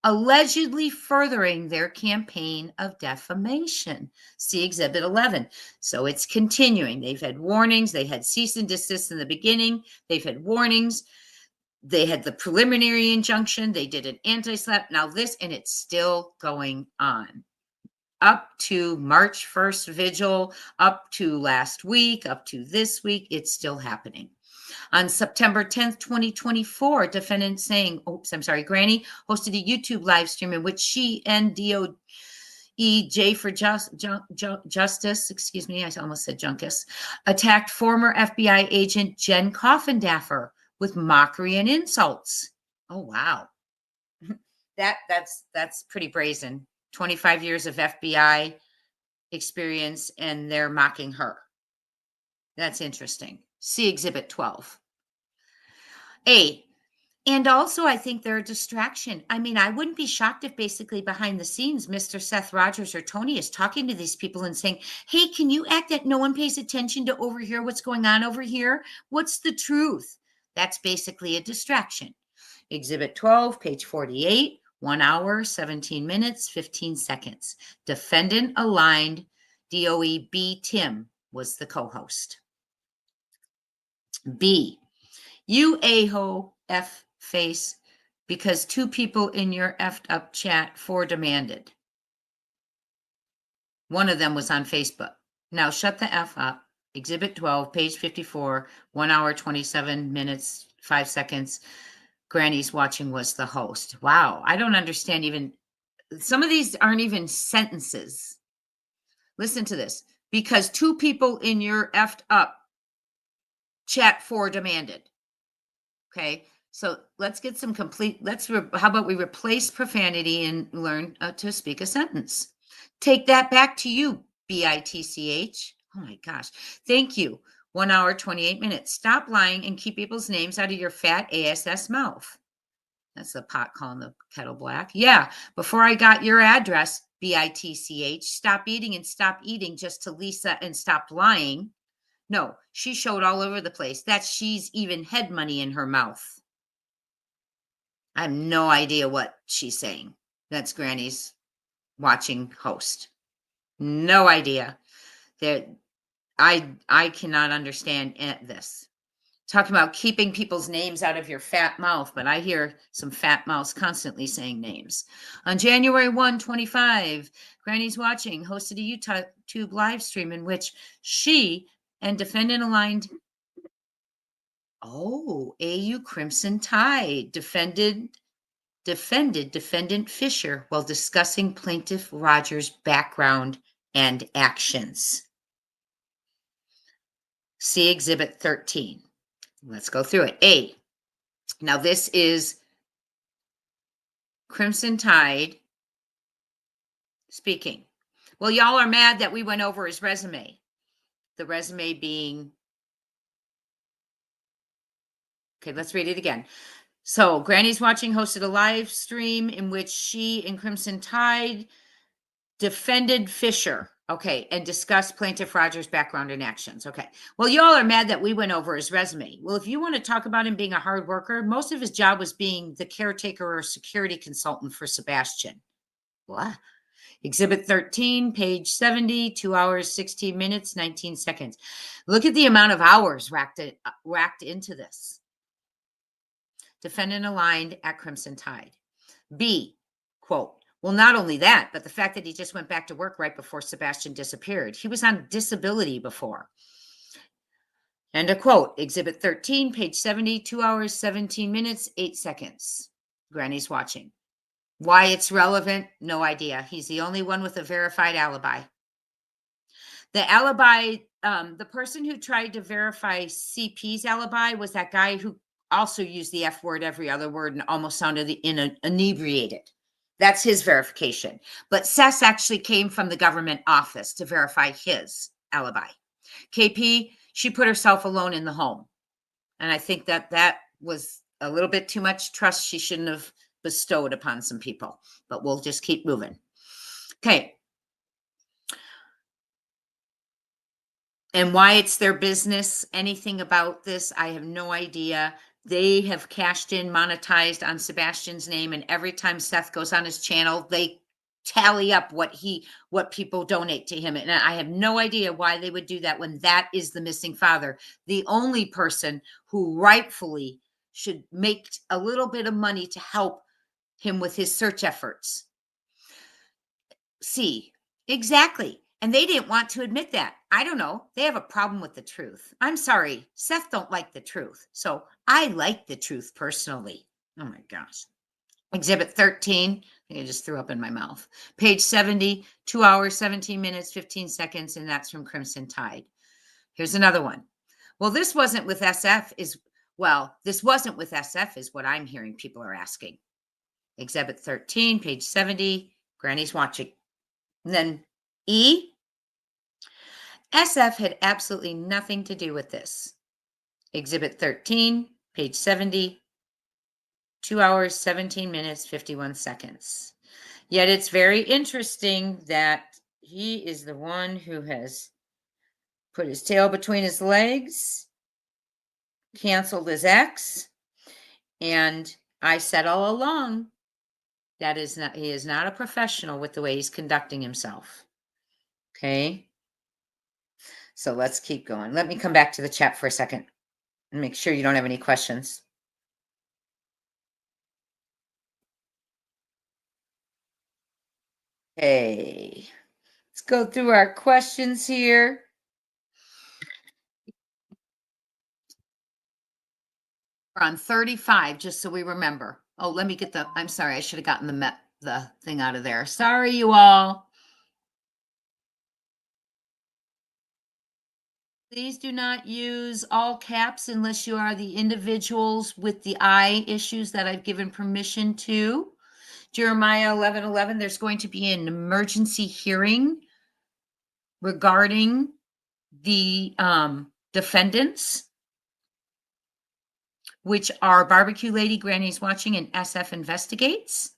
allegedly furthering their campaign of defamation. See Exhibit 11. So it's continuing. They've had warnings. They had cease and desist in the beginning. They've had warnings. They had the preliminary injunction. They did an anti-slap. Now this, and it's still going on. Up to March 1st vigil, up to last week, up to this week, it's still happening. On September 10th, 2024, defendant saying, Granny hosted a YouTube live stream in which she and DOE for Justice, excuse me, I almost said Junkus, attacked former FBI agent Jen Coffindaffer with mockery and insults. Oh, wow. That's pretty brazen. 25 years of FBI experience, and they're mocking her. That's interesting. See Exhibit 12. And also, I think they're a distraction. I mean, I wouldn't be shocked if basically behind the scenes, Mr. Seth Rogers or Tony is talking to these people and saying, hey, can you act that no one pays attention to overhear what's going on over here? What's the truth? That's basically a distraction. Exhibit 12, page 48, 1 hour, 17 minutes, 15 seconds. Defendant aligned, DOE B. Tim was the co-host. B, you a-ho F face because two people in your effed up chat demanded. One of them was on Facebook. Now shut the F up. Exhibit 12, page 54, 1 hour, 27 minutes, 5 seconds. Granny's watching was the host. Wow. I don't understand even. Some of these aren't even sentences. Listen to this. Because two people in your effed up chat demanded. Okay. So let's get some complete. How about we replace profanity and learn to speak a sentence? Take that back to you, BITCH. Oh my gosh. Thank you. 1 hour, 28 minutes. Stop lying and keep people's names out of your fat ASS mouth. That's the pot calling the kettle black. Yeah. Before I got your address, BITCH, stop eating and stop eating just to Lisa and stop lying. No, she showed all over the place that she's even had money in her mouth. I have no idea what she's saying. That's Granny's watching host. No idea. I cannot understand this. Talking about keeping people's names out of your fat mouth, but I hear some fat mouths constantly saying names. On January 1, 25, Granny's Watching hosted a YouTube live stream in which she and defendant aligned. AU Crimson Tide defended defendant Fisher while discussing plaintiff Rogers' background and actions. See Exhibit 13. Let's go through it. Now this is Crimson Tide speaking. Well, y'all are mad that we went over his resume. The resume being, okay, let's read it again. So Granny's Watching hosted a live stream in which she and Crimson Tide defended Fisher. Okay, and discussed plaintiff Rogers' background and actions. Okay, well, y'all are mad that we went over his resume. Well, if you want to talk about him being a hard worker, most of his job was being the caretaker or security consultant for Sebastian. What? Exhibit 13, page 70, 2 hours, 16 minutes, 19 seconds. Look at the amount of hours racked into this. Defendant aligned at Crimson Tide. B, quote, well, not only that, but the fact that he just went back to work right before Sebastian disappeared. He was on disability before. And a quote, Exhibit 13, page 70, 2 hours, 17 minutes, 8 seconds. Granny's Watching. Why it's relevant, no idea. He's the only one with a verified alibi. The alibi, the person who tried to verify CP's alibi was that guy who also used the F word every other word and almost sounded inebriated. That's his verification. But Seth actually came from the government office to verify his alibi. KP, she put herself alone in the home. And I think that was a little bit too much trust she shouldn't have bestowed upon some people. But we'll just keep moving. Okay. And why it's their business, anything about this, I have no idea. they have cashed in monetized on Sebastian's name, and every time Seth goes on his channel, they tally up what people donate to him. And I have no idea why they would do that when that is the missing father, the only person who rightfully should make a little bit of money to help him with his search efforts. See, exactly. And they didn't want to admit that. I don't know. They have a problem with the truth. I'm sorry. Seth don't like the truth. So I like the truth personally. Oh my gosh. Exhibit 13. I think I just threw up in my mouth. Page 70, 2 hours, 17 minutes, 15 seconds. And that's from Crimson Tide. Here's another one. Well, this wasn't with SF this wasn't with SF is what I'm hearing people are asking. Exhibit 13, page 70. Granny's watching. And then E, SF had absolutely nothing to do with this. Exhibit 13, page 70, 2 hours, 17 minutes, 51 seconds. Yet it's very interesting that he is the one who has put his tail between his legs, canceled his ex, and I said all along, he is not a professional with the way he's conducting himself. Okay. So let's keep going. Let me come back to the chat for a second and make sure you don't have any questions. Okay. Let's go through our questions here. We're on 35, just so we remember. Oh, let me get I'm sorry, I should have gotten the thing out of there. Sorry, you all. Please do not use all caps unless you are the individuals with the I issues that I've given permission to. Jeremiah 11:11, there's going to be an emergency hearing regarding the defendants, which are Barbecue Lady, Granny's Watching, and SF Investigates.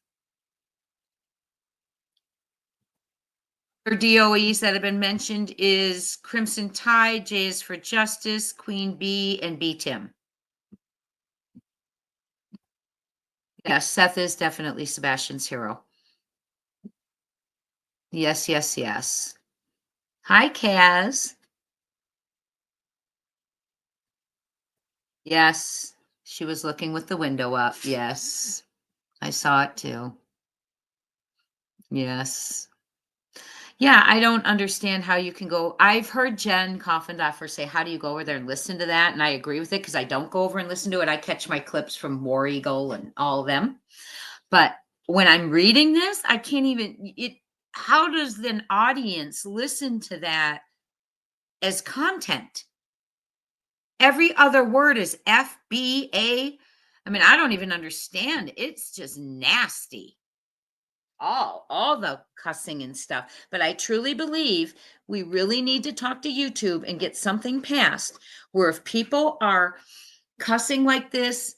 Other DOEs that have been mentioned is Crimson Tide, J is for Justice, Queen Bee, and B Tim. Yes, Seth is definitely Sebastian's hero. Yes, yes, yes. Hi, Kaz. Yes, she was looking with the window up. Yes, I saw it too. Yes. Yeah, I don't understand how you can go. I've heard Jen Coffendorfer say, how do you go over there and listen to that? And I agree with it because I don't go over and listen to it. I catch my clips from War Eagle and all of them. But when I'm reading this, I can't even, how does an audience listen to that as content? Every other word is F, B, A. I mean, I don't even understand. It's just nasty. All the cussing and stuff. But I truly believe we really need to talk to YouTube and get something passed where if people are cussing like this,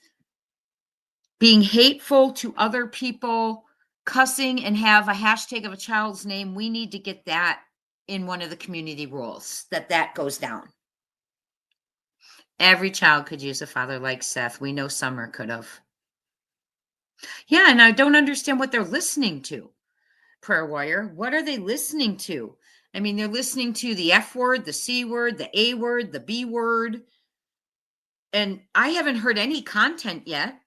being hateful to other people, cussing and have a hashtag of a child's name, we need to get that in one of the community rules, that goes down. Every child could use a father like Seth. We know Summer could have. Yeah, and I don't understand what they're listening to. Prayer Warrior, what are they listening to? I mean, they're listening to the F word, the C word, the A word, the B word. And I haven't heard any content yet.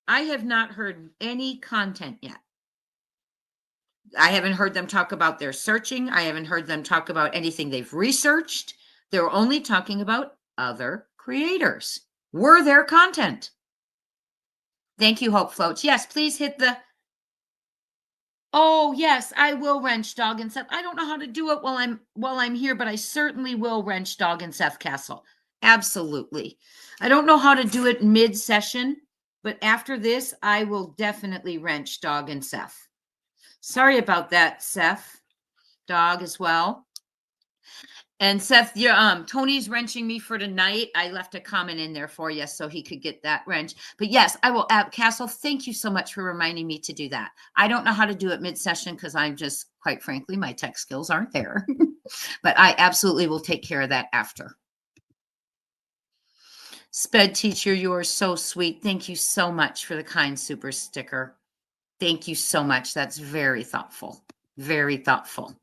I have not heard any content yet. I haven't heard them talk about their searching. I haven't heard them talk about anything they've researched. They're only talking about other creators. We're their content. Thank you, Hope Floats. Yes, please hit the... Oh, yes, I will wrench Dog and Seth. I don't know how to do it while I'm here, but I certainly will wrench Dog and Seth Castle. Absolutely. I don't know how to do it mid-session, but after this, I will definitely wrench Dog and Seth. Sorry about that, Seth. Dog as well. And Seth, Tony's wrenching me for tonight. I left a comment in there for you so he could get that wrench. But yes, I will. Castle, thank you so much for reminding me to do that. I don't know how to do it mid-session because I'm just, quite frankly, my tech skills aren't there. But I absolutely will take care of that after. Sped teacher, you are so sweet. Thank you so much for the kind super sticker. Thank you so much. That's very thoughtful. Very thoughtful.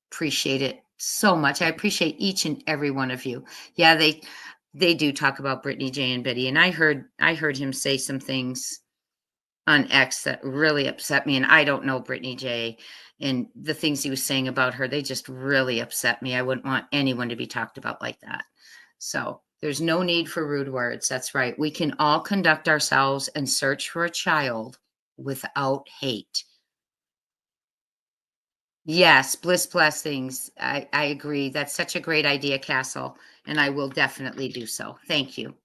Appreciate it so much. I appreciate each and every one of you. Yeah, they do talk about Brittany J and Betty, and I heard him say some things on X that really upset me, and I don't know Brittany J, and the things he was saying about her, they just really upset me. I wouldn't want anyone to be talked about like that. So there's no need for rude words. That's right. We can all conduct ourselves and search for a child without hate. Yes, bliss blessings. I agree. That's such a great idea, Castle, and I will definitely do so. Thank you.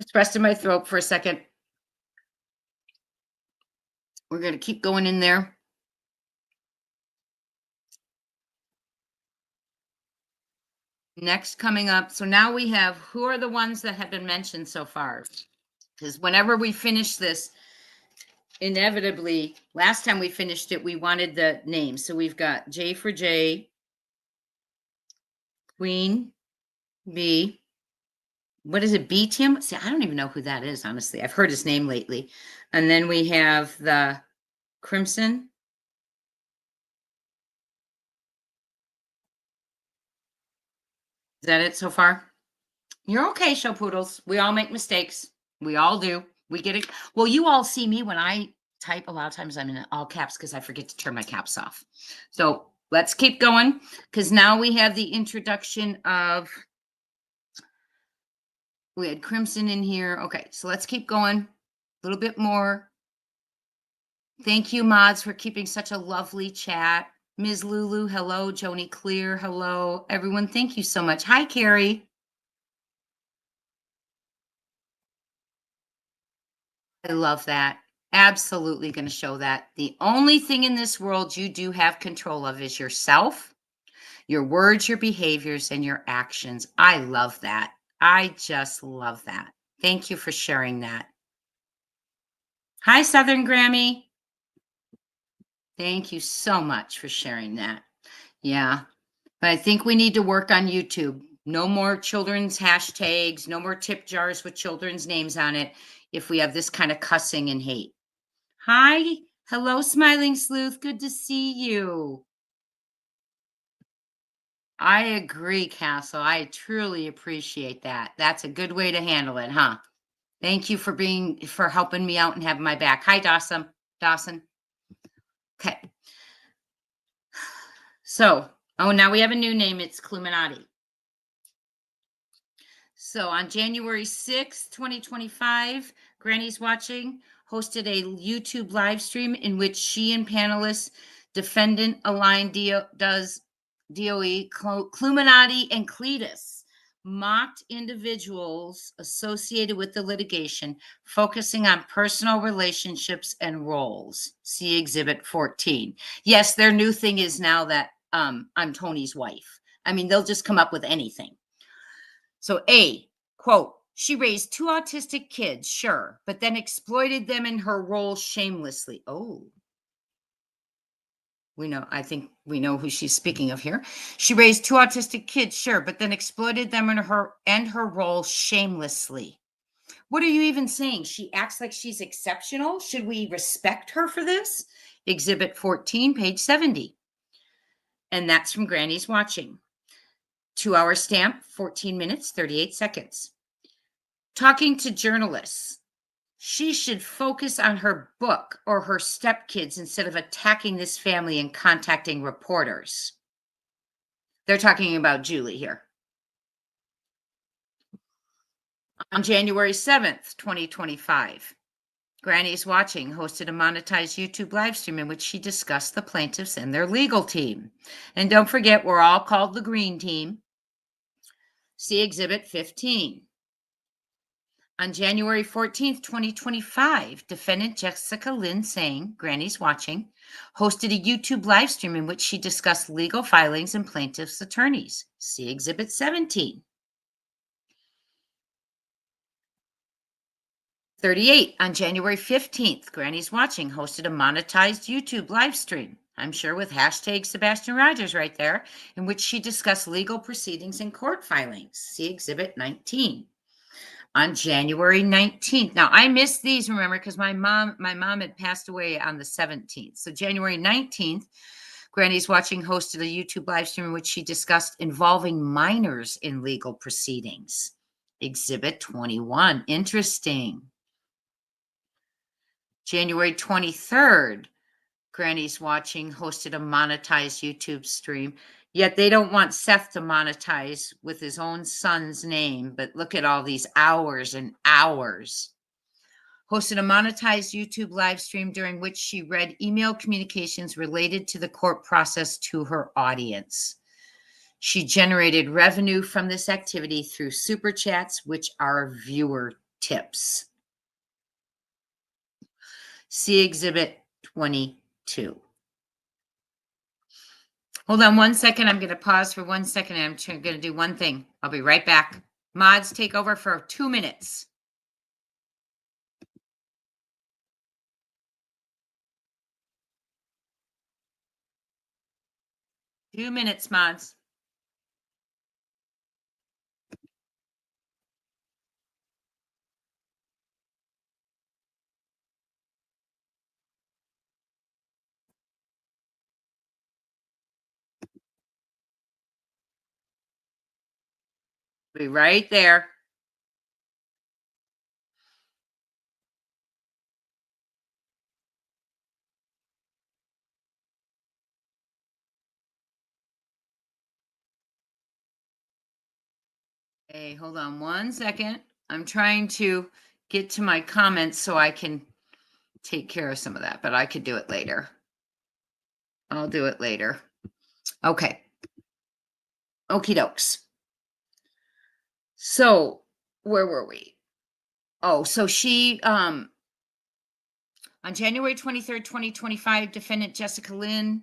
Just rested my throat for a second. We're going to keep going in there. Next coming up. So now we have, who are the ones that have been mentioned so far? Because whenever we finish this, inevitably, last time we finished it, we wanted the names. So we've got J for J, Queen, B. What is it? B Tim? See, I don't even know who that is, honestly. I've heard his name lately. And then we have the Crimson. Is that it so far? You're okay, show poodles. We all make mistakes. We all do. We get it. Well, you all see me when I type. A lot of times I'm in all caps because I forget to turn my caps off. So let's keep going, because now we have the introduction of, we had Crimson in here. Okay, so let's keep going a little bit more. Thank you, mods, for keeping such a lovely chat. Ms. Lulu, hello. Joni Clear, hello. Everyone, thank you so much. Hi, Carrie. I love that. Absolutely going to show that. The only thing in this world you do have control of is yourself, your words, your behaviors, and your actions. I love that. I just love that. Thank you for sharing that. Hi, Southern Grammy. Thank you so much for sharing that. Yeah, but I think we need to work on YouTube. No more children's hashtags, no more tip jars with children's names on it if we have this kind of cussing and hate. Hi. Hello, Smiling Sleuth. Good to see you. I agree, Castle. I truly appreciate that. That's a good way to handle it, huh? Thank you for helping me out and having my back. Hi, Dawson. Okay. So, now we have a new name. It's Cluminati. So on January 6th, 2025, Granny's Watching hosted a YouTube live stream in which she and panelists, defendant aligned does DOE, Cluminati, and Cletus mocked individuals associated with the litigation, focusing on personal relationships and roles. See Exhibit 14. Yes, their new thing is now that I'm Tony's wife. I mean, they'll just come up with anything. So A, quote, she raised two autistic kids, sure, but then exploited them in her role shamelessly. Oh, I think we know who she's speaking of here. She raised two autistic kids, sure, but then exploited them in her role shamelessly. What are you even saying? She acts like she's exceptional. Should we respect her for this? Exhibit 14, page 70. And that's from Granny's Watching. 2-hour stamp, 14 minutes, 38 seconds. Talking to journalists. She should focus on her book or her stepkids instead of attacking this family and contacting reporters. They're talking about Julie here. On January 7th, 2025, Granny's Watching hosted a monetized YouTube live stream in which she discussed the plaintiffs and their legal team. And don't forget, we're all called the Green Team. See Exhibit 15. On January 14th, 2025, defendant Jessica Lynn Sang, Granny's Watching, hosted a YouTube live stream in which she discussed legal filings and plaintiffs' attorneys. See Exhibit 17. 38. On January 15th, Granny's Watching hosted a monetized YouTube live stream I'm sure with hashtag Sebastian Rogers right there, in which she discussed legal proceedings and court filings. See Exhibit 19. On January 19th. Now I missed these, remember, because my mom had passed away on the 17th. So January 19th, Granny's Watching hosted a YouTube live stream in which she discussed involving minors in legal proceedings. Exhibit 21. Interesting. January 23rd, Granny's Watching hosted a monetized YouTube stream. Yet they don't want Seth to monetize with his own son's name, but look at all these hours and hours. Hosted a monetized YouTube live stream during which she read email communications related to the court process to her audience. She generated revenue from this activity through super chats, which are viewer tips. See Exhibit 22. Hold on one second. I'm going to pause for 1 second. I'm going to do one thing. I'll be right back. Mods, take over for 2 minutes. Two minutes, mods. Be right there. Hey, hold on 1 second. I'm trying to get to my comments so I can take care of some of that, but I could do it later. I'll do it later. Okay. Okie dokes. So where were we? Oh, so she, on January 23rd, 2025, defendant Jessica Lynn,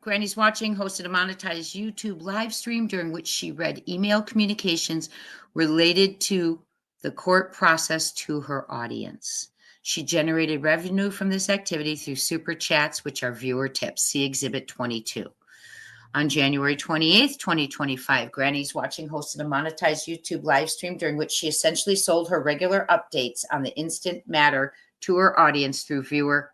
Granny's Watching, hosted a monetized YouTube live stream during which she read email communications related to the court process to her audience. She generated revenue from this activity through super chats, which are viewer tips. See Exhibit 22. On January 28th, 2025, Granny's Watching hosted a monetized YouTube live stream during which she essentially sold her regular updates on the instant matter to her audience through viewer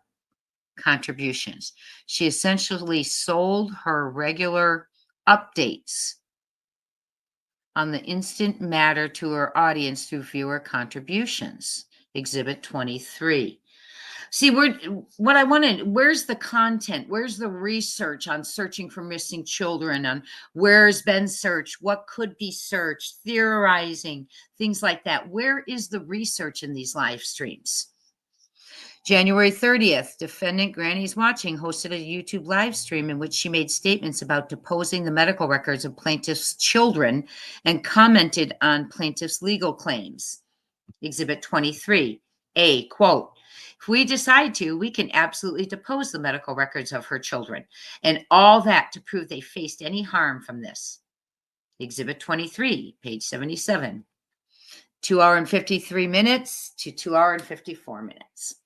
contributions. She essentially sold her regular updates on the instant matter to her audience through viewer contributions. Exhibit 23. See, what I wanted, where's the content? Where's the research on searching for missing children? On where's been searched? What could be searched? Theorizing, things like that. Where is the research in these live streams? January 30th, defendant Granny's Watching hosted a YouTube live stream in which she made statements about deposing the medical records of plaintiff's children and commented on plaintiff's legal claims. Exhibit 23. A, quote, if we decide to, we can absolutely depose the medical records of her children and all that to prove they faced any harm from this. Exhibit 23, page 77. 2 hour and 53 minutes to 2 hour and 54 minutes.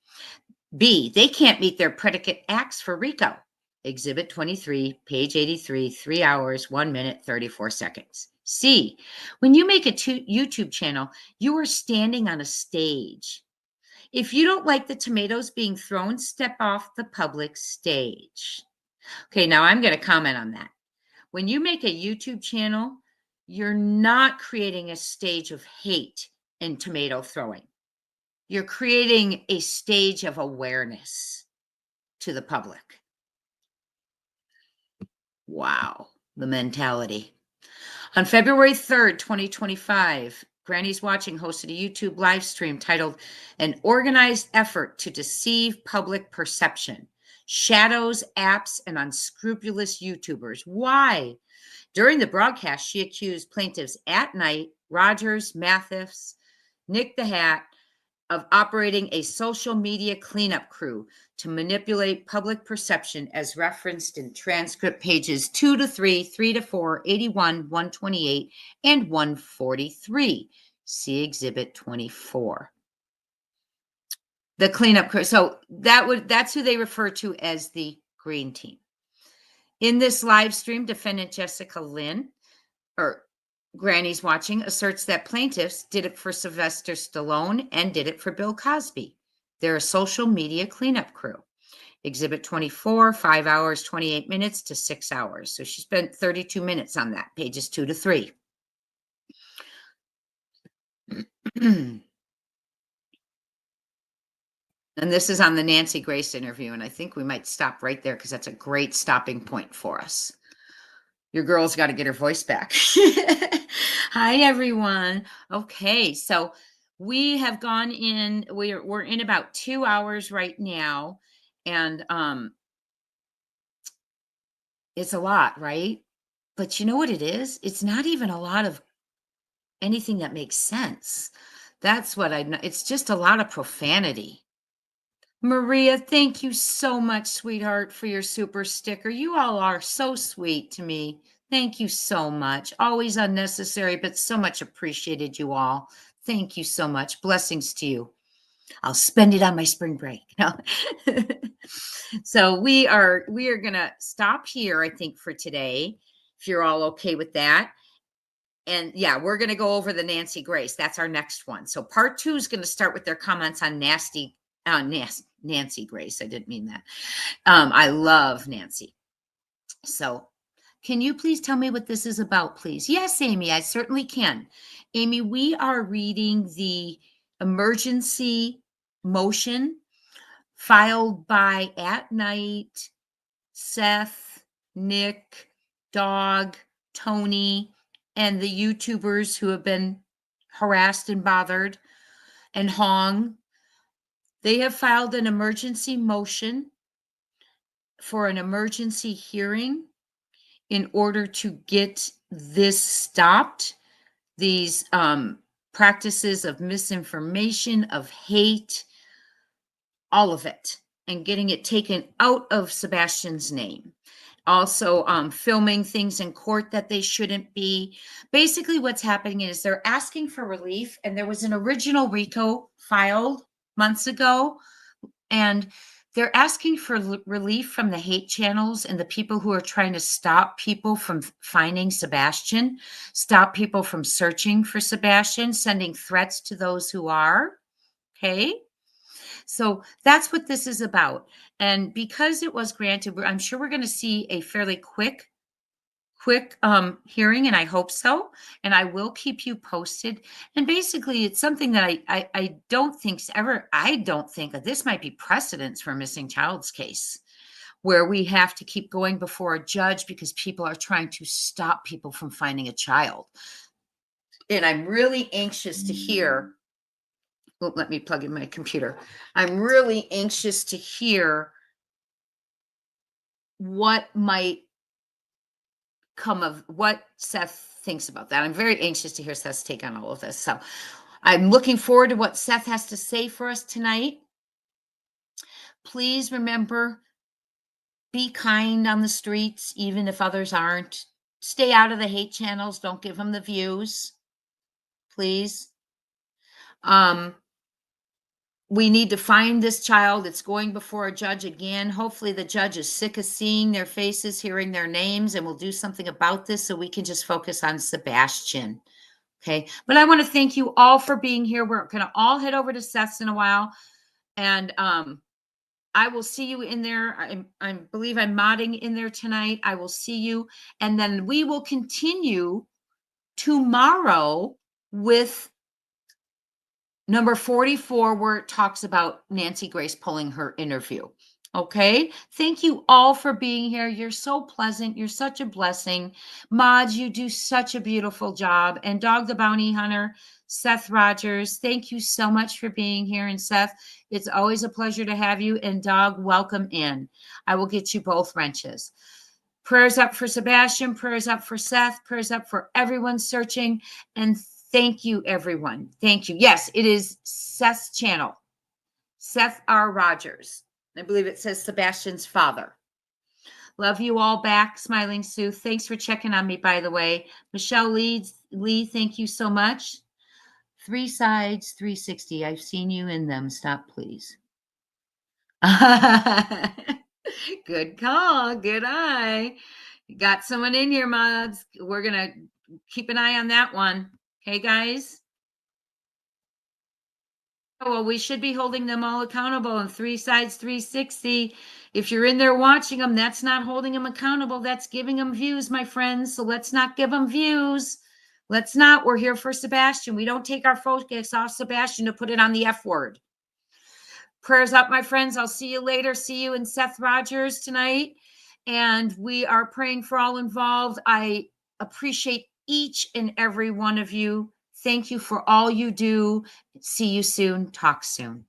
B, they can't meet their predicate acts for Rico. Exhibit 23, page 83, 3 hours, 1 minute, 34 seconds. C, when you make a YouTube channel, you are standing on a stage. If you don't like the tomatoes being thrown, step off the public stage. Okay, now I'm going to comment on that. When you make a YouTube channel, you're not creating a stage of hate and tomato throwing. You're creating a stage of awareness to the public. Wow, the mentality. On February 3rd, 2025, Granny's Watching hosted a YouTube live stream titled An Organized Effort to Deceive Public Perception, Shadows, Apps, and Unscrupulous YouTubers. Why? During the broadcast, she accused plaintiffs At Night, Rogers, Mathis, Nick the Hat, of operating a social media cleanup crew to manipulate public perception as referenced in transcript pages 2 to 3, 3 to 4, 81, 128, and 143. See Exhibit 24. The cleanup crew. So that's who they refer to as the green team. In this live stream, defendant Jessica Lynn, or Granny's Watching, asserts that plaintiffs did it for Sylvester Stallone and did it for Bill Cosby. They're a social media cleanup crew. Exhibit 24, 5 hours, 28 minutes to 6 hours. So she spent 32 minutes on that, pages 2 to 3. And this is on the Nancy Grace interview. And I think we might stop right there because that's a great stopping point for us. Your girl's got to get her voice back. Hi, everyone. Okay, so we have gone in, we're in about 2 hours right now. And it's a lot, right? But you know what it is? It's not even a lot of anything that makes sense. That's what it's just a lot of profanity. Maria, thank you so much, sweetheart, for your super sticker. You all are so sweet to me. Thank you so much. Always unnecessary, but so much appreciated, you all. Thank you so much. Blessings to you. I'll spend it on my spring break. No. So we are going to stop here, I think, for today, if you're all okay with that. And yeah, we're going to go over the Nancy Grace. That's our next one. So part 2 is going to start with their comments on Nancy Grace. I didn't mean that. I love Nancy. So can you please tell me what this is about, please? Yes, Amy, I certainly can. Amy, we are reading the emergency motion filed by At Night, Seth, Nick, Dog, Tony, and the YouTubers who have been harassed and bothered, and Hong. They have filed an emergency motion for an emergency hearing in order to get this stopped, these practices of misinformation, of hate, all of it, and getting it taken out of Sebastian's name. Also filming things in court that they shouldn't be. Basically what's happening is they're asking for relief, and there was an original Rico filed months ago, and they're asking for relief from the hate channels and the people who are trying to stop people from finding Sebastian, stop people from searching for Sebastian, sending threats to those who are. Okay. So that's what this is about. And because it was granted, I'm sure we're going to see a fairly quick hearing, and I hope so. And I will keep you posted. And basically, it's something that I don't think that this might be precedence for a missing child's case, where we have to keep going before a judge because people are trying to stop people from finding a child. And I'm really anxious to hear. Well, let me plug in my computer. I'm really anxious to hear what might come of what Seth thinks about that. I'm very anxious to hear Seth's take on all of this. So I'm looking forward to what Seth has to say for us tonight. Please remember, be kind on the streets, even if others aren't. Stay out of the hate channels. Don't give them the views, please. We need to find this child. It's going before a judge again. Hopefully the judge is sick of seeing their faces, hearing their names, and will do something about this so we can just focus on Sebastian. Okay. But I want to thank you all for being here. We're going to all head over to Seth's in a while. And I will see you in there. I believe I'm modding in there tonight. I will see you. And then we will continue tomorrow with number 44, where it talks about Nancy Grace pulling her interview. Okay. Thank you all for being here. You're so pleasant. You're such a blessing. Mods, you do such a beautiful job. And Dog the Bounty Hunter, Seth Rogers, thank you so much for being here. And Seth, it's always a pleasure to have you. And Dog, welcome in. I will get you both wrenches. Prayers up for Sebastian. Prayers up for Seth. Prayers up for everyone searching. And thank you, everyone. Thank you. Yes, it is Seth's channel. Seth R. Rogers. I believe it says Sebastian's father. Love you all back, Smiling Sue. Thanks for checking on me, by the way. Michelle Lee, thank you so much. 3 sides, 360. I've seen you in them. Stop, please. Good call. Good eye. You got someone in here, mods. We're going to keep an eye on that one. Okay, guys? Well, we should be holding them all accountable and 3 sides 360. If you're in there watching them, that's not holding them accountable. That's giving them views, my friends. So let's not give them views. Let's not. We're here for Sebastian. We don't take our focus off Sebastian to put it on the F word. Prayers up, my friends. I'll see you later. See you in Seth Rogers tonight. And we are praying for all involved. I appreciate each and every one of you. Thank you for all you do. See you soon. Talk soon.